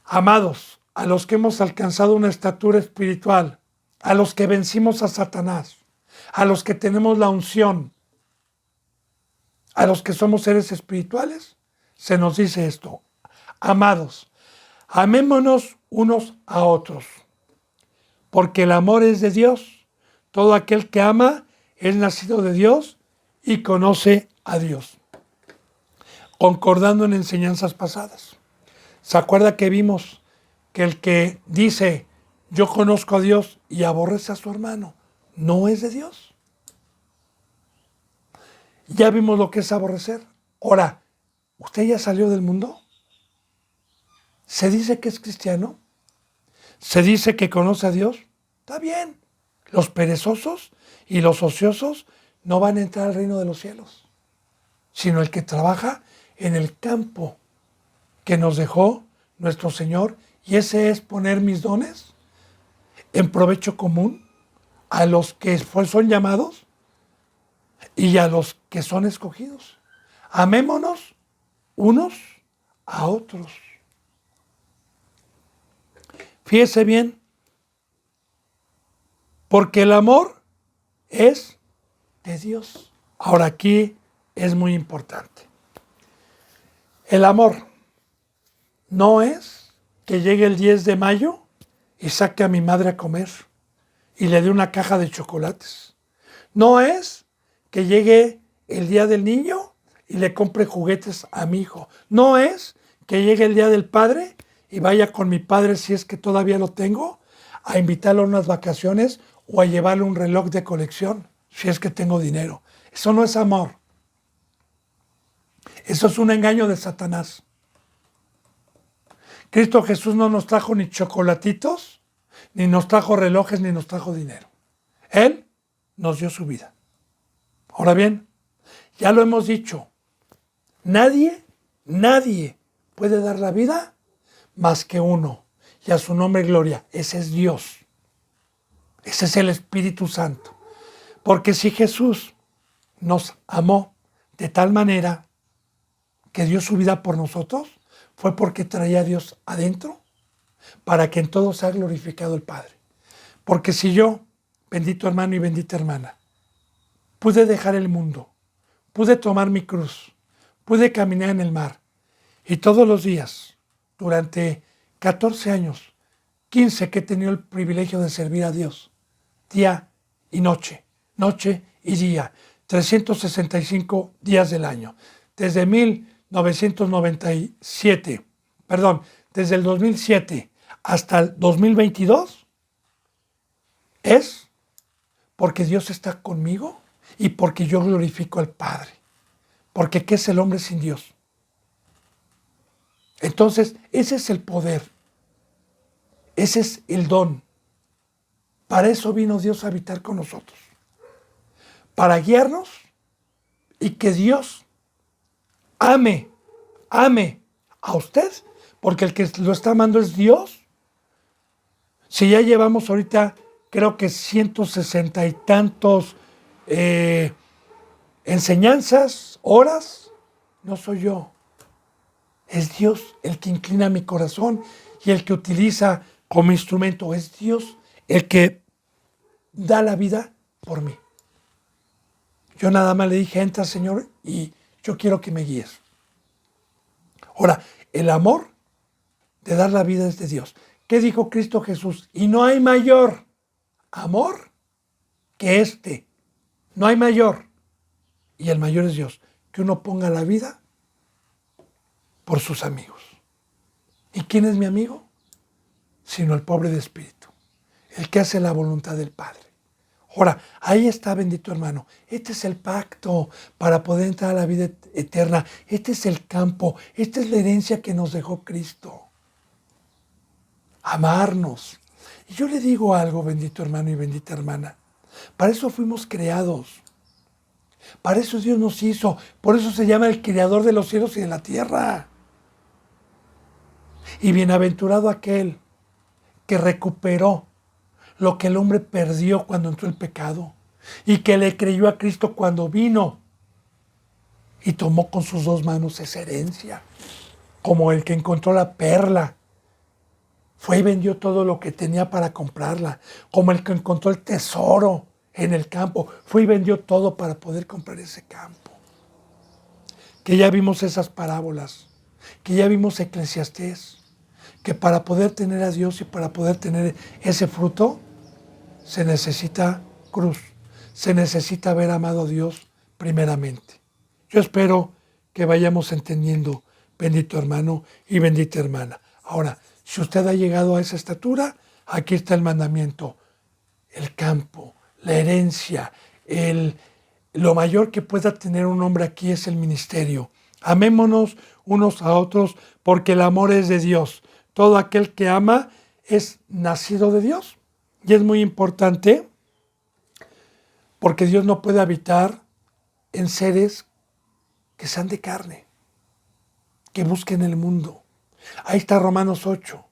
Amados, a los que hemos alcanzado una estatura espiritual, a los que vencimos a Satanás, a los que tenemos la unción, a los que somos seres espirituales, se nos dice esto: amados, amémonos unos a otros, porque el amor es de Dios. Todo aquel que ama es nacido de Dios y conoce a Dios. Concordando en enseñanzas pasadas. ¿Se acuerda que vimos que el que dice yo conozco a Dios y aborrece a su hermano no es de Dios? Ya vimos lo que es aborrecer. Ahora, ¿usted ya salió del mundo? ¿Se dice que es cristiano? ¿Se dice que conoce a Dios? Está bien. Los perezosos y los ociosos no van a entrar al reino de los cielos, sino el que trabaja en el campo que nos dejó nuestro Señor, y ese es poner mis dones en provecho común a los que son llamados y a los que son escogidos. Amémonos unos a otros. Fíjese bien, porque el amor es de Dios. Ahora aquí es muy importante. El amor no es que llegue el 10 de mayo y saque a mi madre a comer y le dé una caja de chocolates. No es que llegue el día del niño y le compre juguetes a mi hijo. No es que llegue el día del padre y vaya con mi padre, si es que todavía lo tengo, a invitarlo a unas vacaciones o a llevarle un reloj de colección, si es que tengo dinero. Eso no es amor. Eso es un engaño de Satanás. Cristo Jesús no nos trajo ni chocolatitos, ni nos trajo relojes, ni nos trajo dinero. Él nos dio su vida. Ahora bien, ya lo hemos dicho, nadie puede dar la vida más que uno, y a su nombre gloria. Ese es Dios. Ese es el Espíritu Santo. Porque si Jesús nos amó de tal manera que dio su vida por nosotros, fue porque traía a Dios adentro, para que en todo sea glorificado el Padre. Porque si yo, bendito hermano y bendita hermana, pude dejar el mundo, pude tomar mi cruz, pude caminar en el mar, y todos los días, durante 14 años, 15 que he tenido el privilegio de servir a Dios, día y noche y día, 365 días del año, desde 1997, desde el 2007 hasta el 2022, es porque Dios está conmigo y porque yo glorifico al Padre. Porque ¿qué es el hombre sin Dios? Entonces, ese es el poder. Ese es el don. Para eso vino Dios a habitar con nosotros. Para guiarnos y que Dios ame a usted, porque el que lo está amando es Dios. Si ya llevamos ahorita, creo que 160 y tantos enseñanzas, horas, no soy yo. Es Dios el que inclina mi corazón y el que utiliza como instrumento. Es Dios el que da la vida por mí. Yo nada más le dije, entra Señor, y yo quiero que me guíes. Ahora, el amor de dar la vida es de Dios. ¿Qué dijo Cristo Jesús? Y no hay mayor amor que este. No hay mayor. Y el mayor es Dios. Que uno ponga la vida por sus amigos. ¿Y quién es mi amigo? Sino el pobre de espíritu. El que hace la voluntad del Padre. Ahora, ahí está, bendito hermano. Este es el pacto para poder entrar a la vida eterna. Este es el campo. Esta es la herencia que nos dejó Cristo. Amarnos. Y yo le digo algo, bendito hermano y bendita hermana. Para eso fuimos creados. Para eso Dios nos hizo. Por eso se llama el creador de los cielos y de la tierra. Y bienaventurado aquel que recuperó lo que el hombre perdió cuando entró el pecado y que le creyó a Cristo cuando vino y tomó con sus dos manos esa herencia, como el que encontró la perla. Fue y vendió todo lo que tenía para comprarla, como el que encontró el tesoro en el campo. Fue y vendió todo para poder comprar ese campo. Que ya vimos esas parábolas, que ya vimos Eclesiastés, que para poder tener a Dios y para poder tener ese fruto, se necesita cruz, se necesita haber amado a Dios primeramente. Yo espero que vayamos entendiendo, bendito hermano y bendita hermana. Ahora, si usted ha llegado a esa estatura, aquí está el mandamiento, el campo, la herencia, lo mayor que pueda tener un hombre aquí es el ministerio. Amémonos unos a otros porque el amor es de Dios. Todo aquel que ama es nacido de Dios. Y es muy importante porque Dios no puede habitar en seres que sean de carne, que busquen el mundo. Ahí está Romanos 8.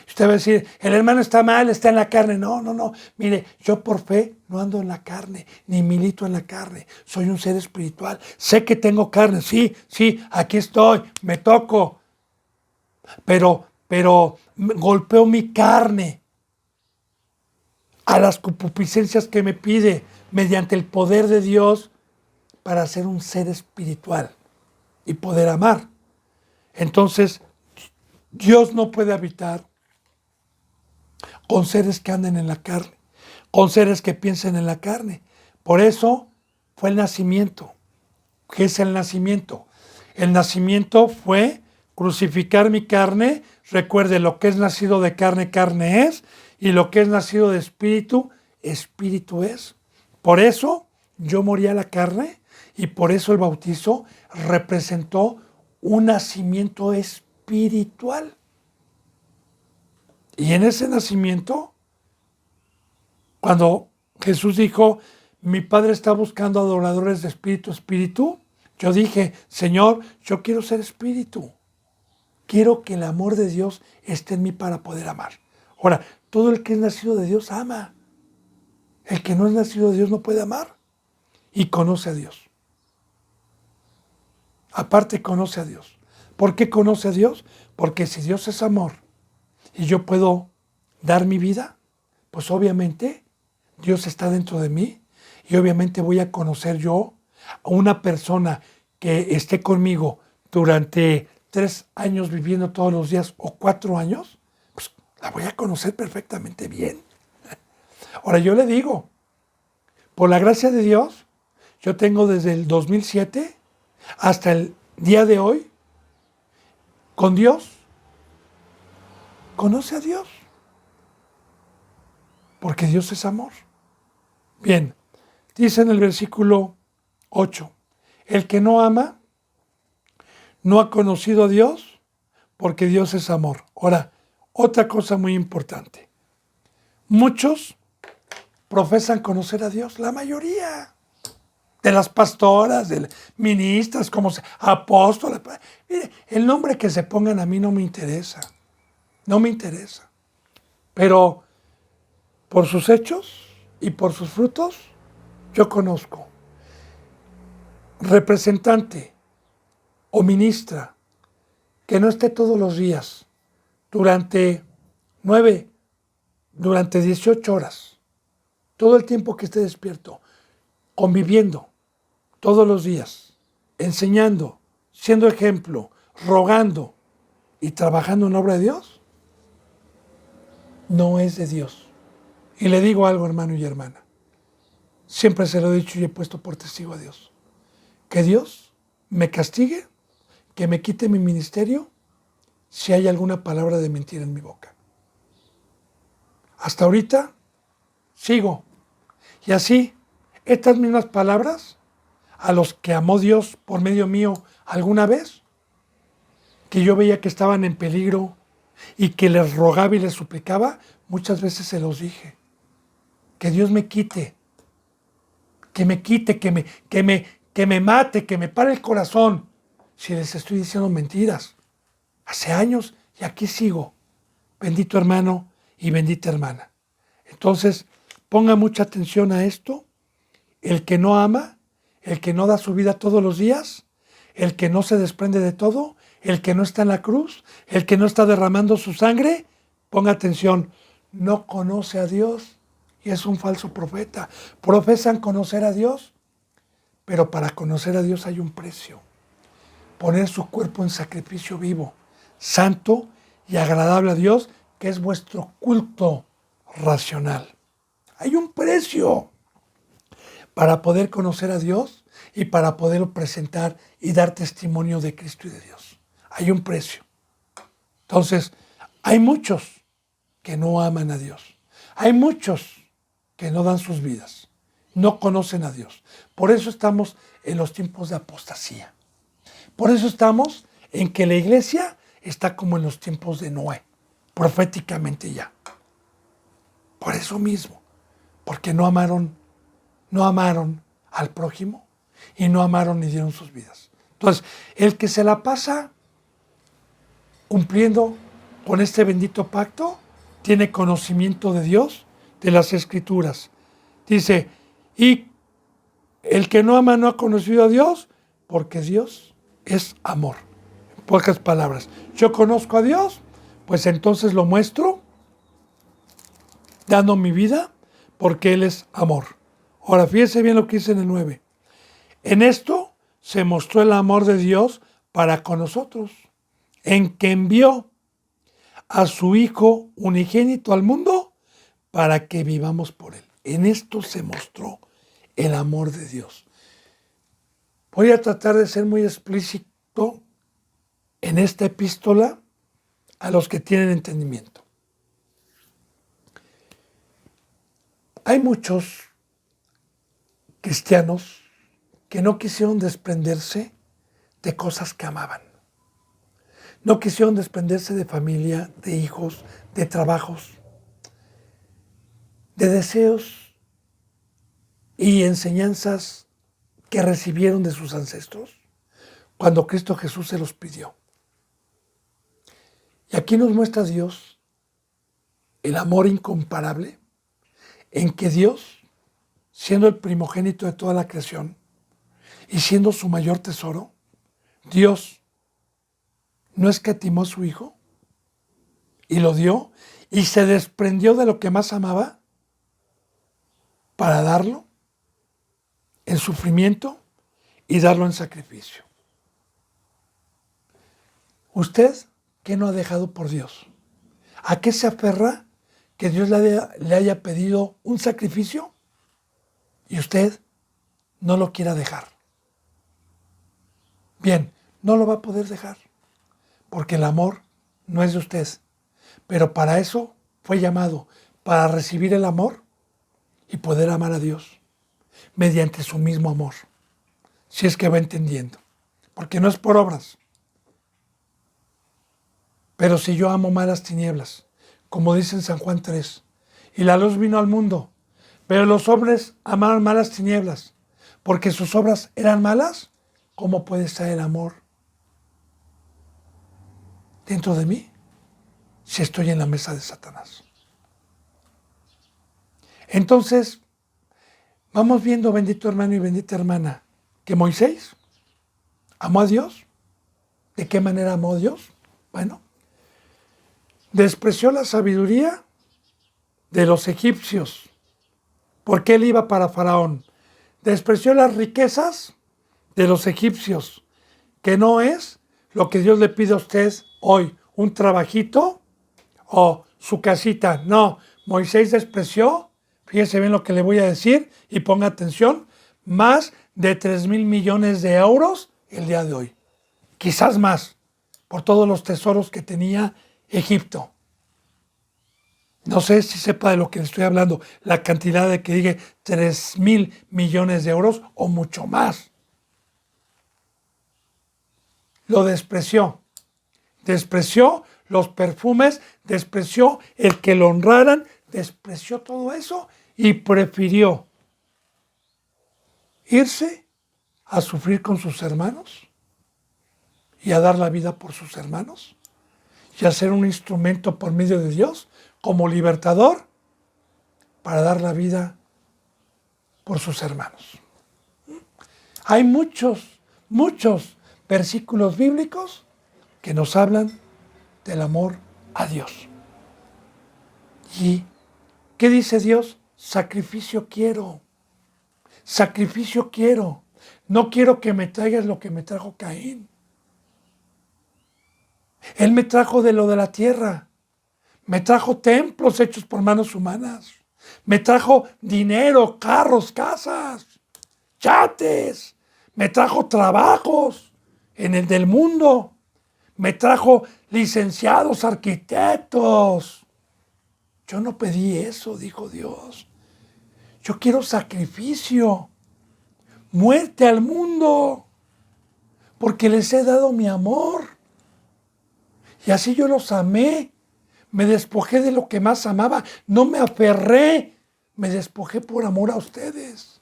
Usted va a decir, el hermano está mal, está en la carne. No, no, no. Mire, yo por fe no ando en la carne, ni milito en la carne. Soy un ser espiritual. Sé que tengo carne. Sí, sí, aquí estoy, me toco. Pero golpeo mi carne a las concupiscencias que me pide mediante el poder de Dios para ser un ser espiritual y poder amar. Entonces, Dios no puede habitar con seres que anden en la carne, con seres que piensen en la carne. Por eso fue el nacimiento. ¿Qué es el nacimiento? El nacimiento fue crucificar mi carne. Recuerde, lo que es nacido de carne, carne es, y lo que es nacido de espíritu, espíritu es. Por eso yo morí a la carne y por eso el bautizo representó un nacimiento espiritual. Y en ese nacimiento, cuando Jesús dijo, mi Padre está buscando adoradores de espíritu, espíritu, yo dije, Señor, yo quiero ser espíritu. Quiero que el amor de Dios esté en mí para poder amar. Ahora, todo el que es nacido de Dios ama. El que no es nacido de Dios no puede amar. Y conoce a Dios. Aparte conoce a Dios. ¿Por qué conoce a Dios? Porque si Dios es amor y yo puedo dar mi vida, pues obviamente Dios está dentro de mí y obviamente voy a conocer yo a una persona que esté conmigo durante 3 años viviendo todos los días o 4 años, pues la voy a conocer perfectamente bien. Ahora yo le digo, por la gracia de Dios, yo tengo desde el 2007 hasta el día de hoy, con Dios, conoce a Dios, porque Dios es amor. Bien, dice en el versículo 8, el que no ama, no ha conocido a Dios, porque Dios es amor. Ahora, otra cosa muy importante, muchos profesan conocer a Dios, la mayoría de las pastoras, de las ministras, como apóstoles. Mire, el nombre que se pongan a mí no me interesa, no me interesa. Pero por sus hechos y por sus frutos, yo conozco. Representante o ministra que no esté todos los días durante 18 horas, todo el tiempo que esté despierto, conviviendo todos los días, enseñando, siendo ejemplo, rogando y trabajando en la obra de Dios, no es de Dios. Y le digo algo, hermano y hermana, siempre se lo he dicho y he puesto por testigo a Dios, que Dios me castigue, que me quite mi ministerio si hay alguna palabra de mentira en mi boca. Hasta ahorita sigo Y así, estas mismas palabras, a los que amó Dios por medio mío alguna vez, que yo veía que estaban en peligro y que les rogaba y les suplicaba, muchas veces se los dije. Que Dios me quite, que me quite, que me mate, que me pare el corazón. Si les estoy diciendo mentiras, hace años y aquí sigo. Bendito hermano y bendita hermana. Entonces, ponga mucha atención a esto. El que no ama, el que no da su vida todos los días, el que no se desprende de todo, el que no está en la cruz, el que no está derramando su sangre, ponga atención, no conoce a Dios y es un falso profeta. Profesan conocer a Dios, pero para conocer a Dios hay un precio. Poner su cuerpo en sacrificio vivo, santo y agradable a Dios, que es vuestro culto racional. Hay un precio para poder conocer a Dios y para poderlo presentar y dar testimonio de Cristo y de Dios. Hay un precio. Entonces, hay muchos que no aman a Dios. Hay muchos que no dan sus vidas. No conocen a Dios. Por eso estamos en los tiempos de apostasía. Por eso estamos en que la iglesia está como en los tiempos de Noé, proféticamente ya. Por eso mismo, porque no amaron al prójimo y no amaron ni dieron sus vidas. Entonces, el que se la pasa cumpliendo con este bendito pacto, tiene conocimiento de Dios, de las Escrituras. Dice, y el que no ama no ha conocido a Dios, porque Dios es amor. En pocas palabras, yo conozco a Dios, pues entonces lo muestro dando mi vida, porque Él es amor. Ahora, fíjese bien lo que dice en el 9. En esto se mostró el amor de Dios para con nosotros, en que envió a su Hijo unigénito al mundo para que vivamos por Él. En esto se mostró el amor de Dios. Voy a tratar de ser muy explícito en esta epístola a los que tienen entendimiento. Hay muchos cristianos que no quisieron desprenderse de cosas que amaban. No quisieron desprenderse de familia, de hijos, de trabajos, de deseos y enseñanzas que recibieron de sus ancestros cuando Cristo Jesús se los pidió. Y aquí nos muestra Dios el amor incomparable en que Dios, siendo el primogénito de toda la creación y siendo su mayor tesoro, Dios no escatimó a su Hijo y lo dio y se desprendió de lo que más amaba para darlo en sufrimiento y darlo en sacrificio. ¿Usted qué no ha dejado por Dios? ¿A qué se aferra que Dios le haya pedido un sacrificio y usted no lo quiera dejar? Bien, no lo va a poder dejar, porque el amor no es de usted, pero para eso fue llamado, para recibir el amor y poder amar a Dios mediante su mismo amor, si es que va entendiendo, porque no es por obras. Pero si yo amo más las tinieblas, como dice en San Juan 3, y la luz vino al mundo, pero los hombres amaron más las tinieblas, porque sus obras eran malas, ¿cómo puede estar el amor dentro de mí si estoy en la mesa de Satanás? Entonces, vamos viendo, bendito hermano y bendita hermana, que Moisés amó a Dios. ¿De qué manera amó a Dios? Bueno, despreció la sabiduría de los egipcios, porque él iba para Faraón. Despreció las riquezas de los egipcios, que no es lo que Dios le pide a usted hoy, un trabajito o su casita. No, Moisés despreció, fíjese bien lo que le voy a decir y ponga atención, más de 3,000 millones de euros el día de hoy. Quizás más, por todos los tesoros que tenía Egipto. No sé si sepa de lo que le estoy hablando, la cantidad de que dije 3.000 millones de euros o mucho más. Lo despreció. Despreció los perfumes, despreció el que lo honraran, despreció todo eso y prefirió irse a sufrir con sus hermanos y a dar la vida por sus hermanos y a ser un instrumento por medio de Dios como libertador para dar la vida por sus hermanos. Hay muchos versículos bíblicos que nos hablan del amor a Dios. ¿Y qué dice Dios? Sacrificio quiero. Sacrificio quiero. No quiero que me traigas lo que me trajo Caín. Él me trajo de lo de la tierra. Me trajo templos hechos por manos humanas. Me trajo dinero, carros, casas, yates. Me trajo trabajos en el del mundo. Me trajo licenciados, arquitectos. Yo no pedí eso, dijo Dios. Yo quiero sacrificio, muerte al mundo, porque les he dado mi amor. Y así yo los amé. Me despojé de lo que más amaba. No me aferré. Me despojé por amor a ustedes.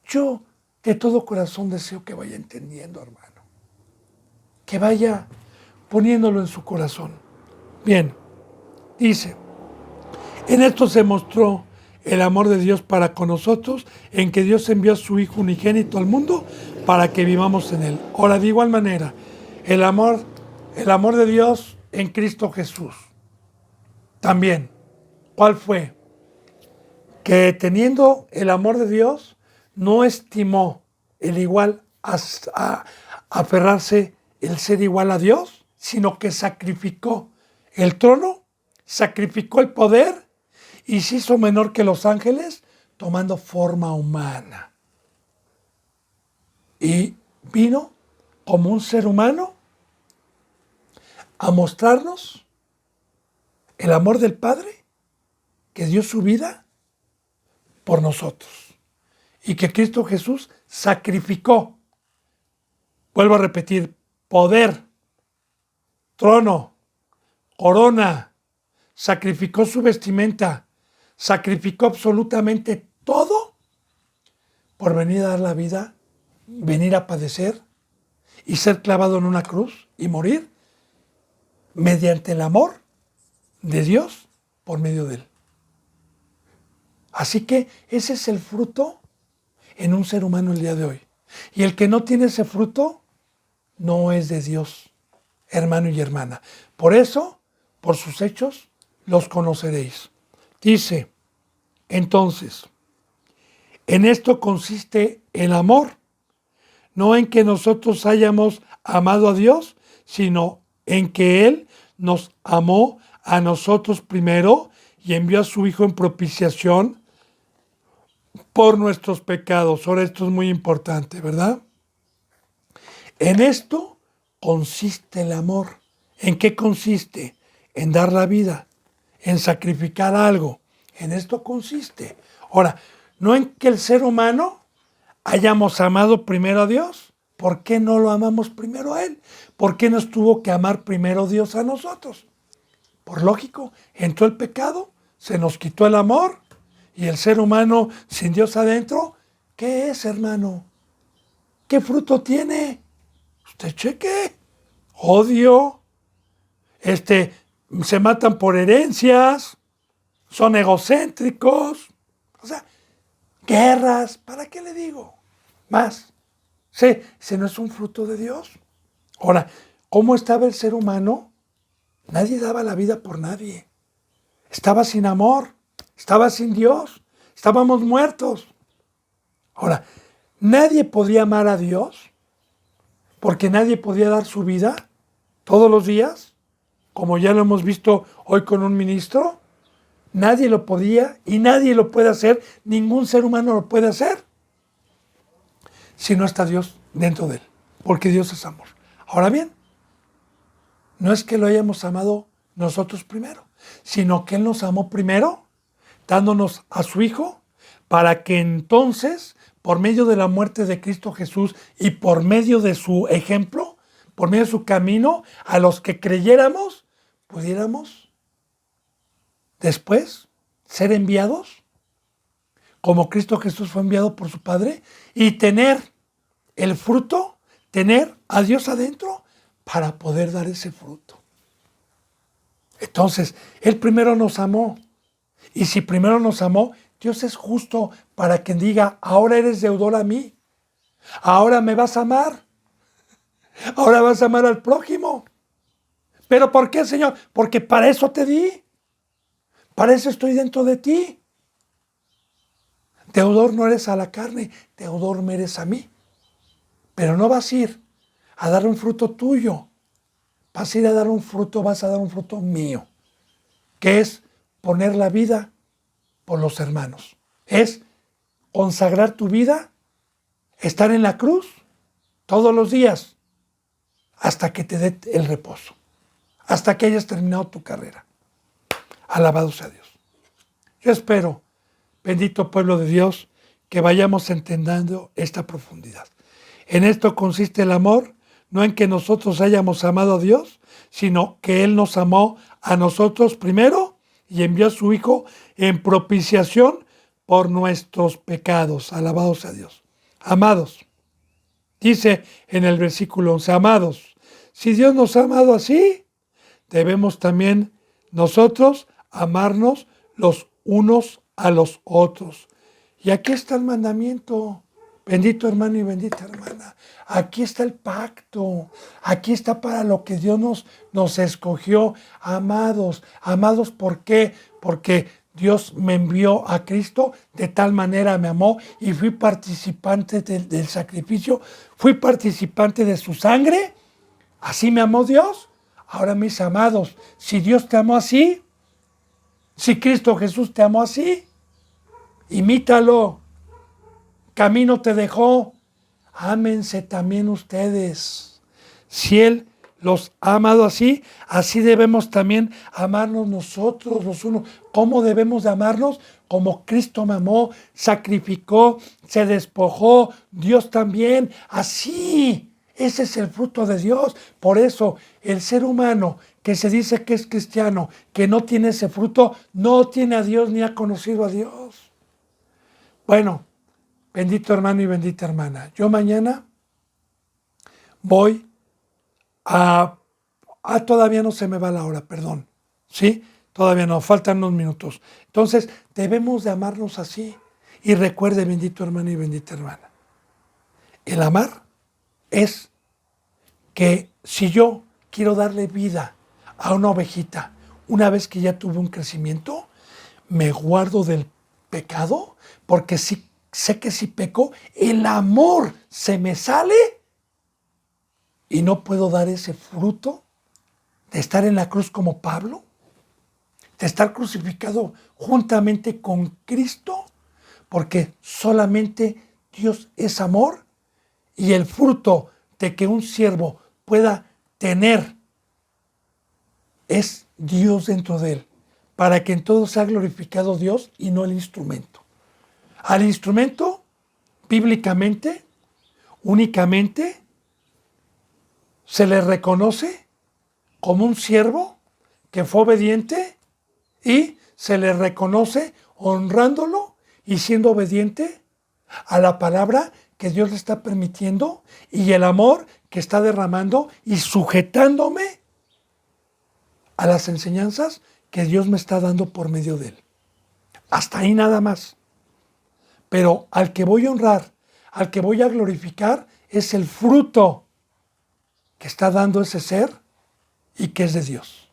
Yo de todo corazón deseo que vaya entendiendo, hermano. Que vaya poniéndolo en su corazón. Bien, dice, en esto se mostró el amor de Dios para con nosotros, en que Dios envió a su Hijo unigénito al mundo para que vivamos en él. Ahora, de igual manera, el amor de Dios en Cristo Jesús. También, ¿cuál fue? Que teniendo el amor de Dios, no estimó el igual a aferrarse, el ser igual a Dios, sino que sacrificó el trono, sacrificó el poder y se hizo menor que los ángeles, tomando forma humana. Y vino como un ser humano a mostrarnos el amor del Padre, que dio su vida por nosotros. Y que Cristo Jesús sacrificó, vuelvo a repetir, poder, trono, corona, sacrificó su vestimenta, sacrificó absolutamente todo por venir a dar la vida, venir a padecer y ser clavado en una cruz y morir mediante el amor de Dios por medio de él. Así que ese es el fruto en un ser humano el día de hoy. Y el que no tiene ese fruto no es de Dios, hermano y hermana. Por eso, por sus hechos, los conoceréis. Dice, entonces, en esto consiste el amor, no en que nosotros hayamos amado a Dios, sino en que Él nos amó a nosotros primero y envió a su Hijo en propiciación por nuestros pecados. Ahora esto es muy importante, ¿verdad? En esto consiste el amor. ¿En qué consiste? En dar la vida, en sacrificar algo. En esto consiste. Ahora, no en que el ser humano hayamos amado primero a Dios. ¿Por qué no lo amamos primero a Él? ¿Por qué nos tuvo que amar primero Dios a nosotros? Por lógico, entró el pecado, se nos quitó el amor y el ser humano sin Dios adentro, ¿qué es, hermano? ¿Qué fruto tiene? Usted cheque. Odio. Se matan por herencias, son egocéntricos, o sea, guerras, ¿para qué le digo? Más. Sí, ese no es un fruto de Dios. Ahora, ¿cómo estaba el ser humano? Nadie daba la vida por nadie. Estaba sin amor, estaba sin Dios, estábamos muertos. Ahora, nadie podía amar a Dios porque nadie podía dar su vida todos los días, como ya lo hemos visto hoy con un ministro. Nadie lo podía y nadie lo puede hacer, ningún ser humano lo puede hacer si no está Dios dentro de él, porque Dios es amor. Ahora bien, no es que lo hayamos amado nosotros primero, sino que Él nos amó primero, dándonos a su Hijo, para que entonces, por medio de la muerte de Cristo Jesús y por medio de su ejemplo, por medio de su camino, a los que creyéramos, pudiéramos después ser enviados, como Cristo Jesús fue enviado por su Padre, y tener el fruto, tener a Dios adentro para poder dar ese fruto. Entonces, Él primero nos amó. Y si primero nos amó, Dios es justo para quien diga, ahora eres deudor a mí. Ahora me vas a amar. Ahora vas a amar al prójimo. ¿Pero por qué, Señor? Porque para eso te di. Para eso estoy dentro de ti. Deudor no eres a la carne, deudor me eres a mí. Pero no vas a ir a dar un fruto tuyo. Vas a ir a dar un fruto, vas a dar un fruto mío. Que es poner la vida por los hermanos. Es consagrar tu vida, estar en la cruz todos los días hasta que te dé el reposo. Hasta que hayas terminado tu carrera. Alabado sea Dios. Yo espero, bendito pueblo de Dios, que vayamos entendiendo esta profundidad. En esto consiste el amor, no en que nosotros hayamos amado a Dios, sino que Él nos amó a nosotros primero y envió a su Hijo en propiciación por nuestros pecados. Alabado sea Dios. Amados, dice en el versículo 11, amados, si Dios nos ha amado así, debemos también nosotros amarnos los unos a los otros. Y aquí está el mandamiento. Bendito hermano y bendita hermana. Aquí está el pacto. Aquí está para lo que Dios nos escogió. Amados. Amados, ¿por qué? Porque Dios me envió a Cristo, de tal manera me amó y fui participante del sacrificio. Fui participante de su sangre. Así me amó Dios. Ahora, mis amados, si Dios te amó así, si Cristo Jesús te amó así, imítalo. Camino te dejó. Ámense también ustedes. Si Él los ha amado así, así debemos también amarnos nosotros los unos. ¿Cómo debemos de amarnos? Como Cristo me amó, sacrificó, se despojó, Dios también. Así. Ese es el fruto de Dios. Por eso, el ser humano que se dice que es cristiano, que no tiene ese fruto, no tiene a Dios ni ha conocido a Dios. Bueno, bendito hermano y bendita hermana. Yo mañana voy todavía no se me va la hora, perdón. ¿Sí? Todavía no, faltan unos minutos. Entonces, debemos de amarnos así. Y recuerde, bendito hermano y bendita hermana, el amar es que si yo quiero darle vida a una ovejita, una vez que ya tuve un crecimiento, me guardo del pecado, porque si sé que si peco, el amor se me sale y no puedo dar ese fruto de estar en la cruz como Pablo, de estar crucificado juntamente con Cristo, porque solamente Dios es amor y el fruto de que un siervo pueda tener es Dios dentro de él, para que en todo sea glorificado Dios y no el instrumento. Al instrumento, bíblicamente, únicamente se le reconoce como un siervo que fue obediente y se le reconoce honrándolo y siendo obediente a la palabra que Dios le está permitiendo y el amor que está derramando y sujetándome a las enseñanzas que Dios me está dando por medio de él. Hasta ahí nada más. Pero al que voy a honrar, al que voy a glorificar, es el fruto que está dando ese ser y que es de Dios.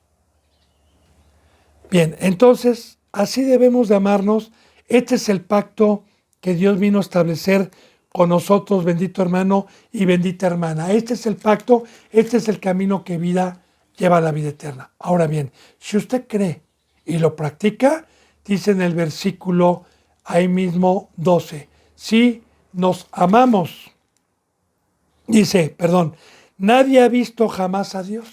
Bien, entonces, así debemos de amarnos. Este es el pacto que Dios vino a establecer con nosotros, bendito hermano y bendita hermana. Este es el pacto, este es el camino que lleva a la vida eterna. Ahora bien, si usted cree y lo practica, dice en el versículo ahí mismo 12, si nos amamos, dice, nadie ha visto jamás a Dios,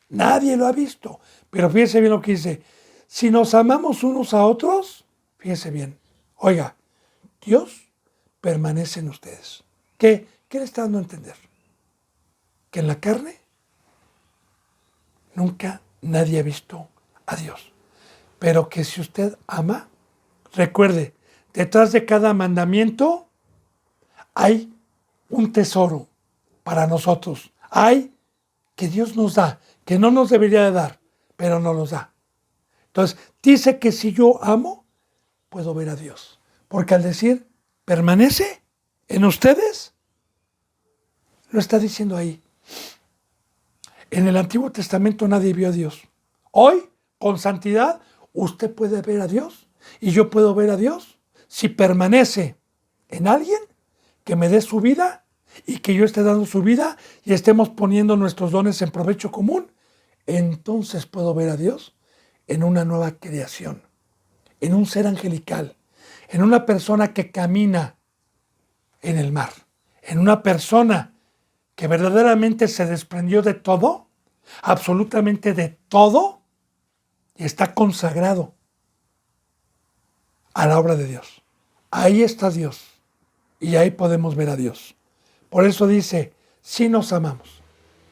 nadie lo ha visto, Pero fíjese bien lo que dice. Si nos amamos unos a otros, fíjese bien. Oiga, Dios permanece en ustedes. ¿Qué le está dando a entender? Que en la carne nunca nadie ha visto a Dios. Pero que si usted ama, recuerde, detrás de cada mandamiento hay un tesoro para nosotros. Hay que Dios nos da, que no nos debería de dar, pero nos los da. Entonces, dice que si yo amo, puedo ver a Dios. Porque al decir, permanece en ustedes, lo está diciendo ahí. En el Antiguo Testamento nadie vio a Dios. Hoy, con santidad, usted puede ver a Dios y yo puedo ver a Dios si permanece en alguien que me dé su vida y que yo esté dando su vida y estemos poniendo nuestros dones en provecho común. Entonces puedo ver a Dios en una nueva creación, en un ser angelical, en una persona que camina en el mar, en una persona que verdaderamente se desprendió de todo, absolutamente de todo, y está consagrado a la obra de Dios. Ahí está Dios, y ahí podemos ver a Dios. Por eso dice, si nos amamos.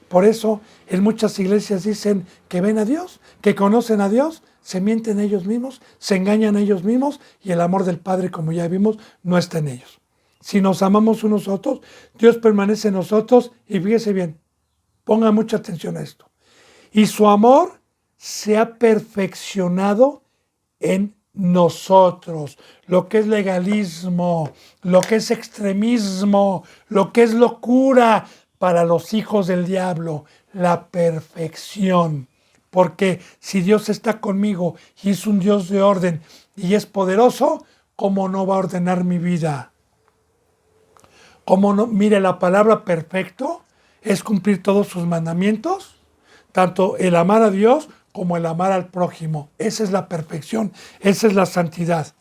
Por eso en muchas iglesias dicen que ven a Dios, que conocen a Dios, se mienten ellos mismos, se engañan ellos mismos, y el amor del Padre, como ya vimos, no está en ellos. Si nos amamos unos a otros, Dios permanece en nosotros, y fíjese bien, ponga mucha atención a esto. Y su amor se ha perfeccionado en nosotros. Lo que es legalismo, lo que es extremismo, lo que es locura para los hijos del diablo, la perfección. Porque si Dios está conmigo y es un Dios de orden y es poderoso, ¿cómo no va a ordenar mi vida? ¿Cómo no? Mire, la palabra perfecto es cumplir todos sus mandamientos, tanto el amar a Dios como el amar al prójimo. Esa es la perfección, esa es la santidad.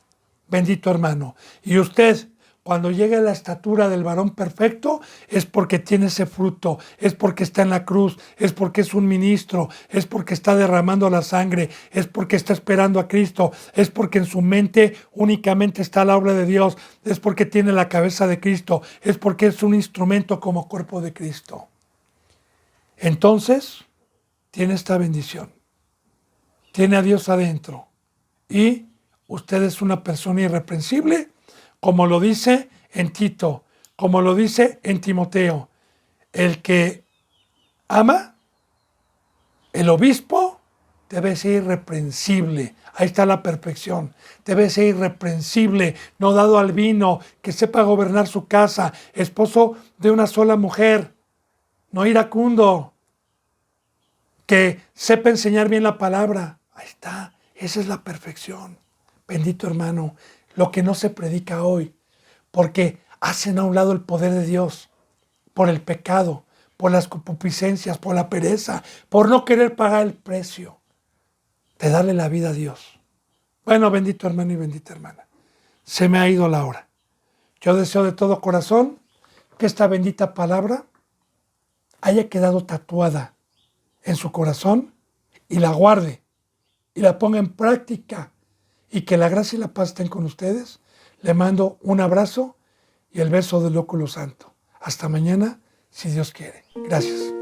Bendito hermano. Y usted, cuando llegue a la estatura del varón perfecto, es porque tiene ese fruto, es porque está en la cruz, es porque es un ministro, es porque está derramando la sangre, es porque está esperando a Cristo, es porque en su mente únicamente está la obra de Dios, es porque tiene la cabeza de Cristo, es porque es un instrumento como cuerpo de Cristo. Entonces, tiene esta bendición. Tiene a Dios adentro. Y usted es una persona irreprensible, como lo dice en Tito, como lo dice en Timoteo. El que ama, el obispo, debe ser irreprensible. Ahí está la perfección. Debe ser irreprensible, no dado al vino, que sepa gobernar su casa, esposo de una sola mujer, no iracundo, que sepa enseñar bien la palabra. Ahí está, esa es la perfección. Bendito hermano, lo que no se predica hoy, porque hacen a un lado el poder de Dios, por el pecado, por las concupiscencias, por la pereza, por no querer pagar el precio de darle la vida a Dios. Bueno, bendito hermano y bendita hermana, se me ha ido la hora. Yo deseo de todo corazón que esta bendita palabra haya quedado tatuada en su corazón y la guarde y la ponga en práctica, y que la gracia y la paz estén con ustedes. Le mando un abrazo y el beso del óculo santo. Hasta mañana, si Dios quiere. Gracias.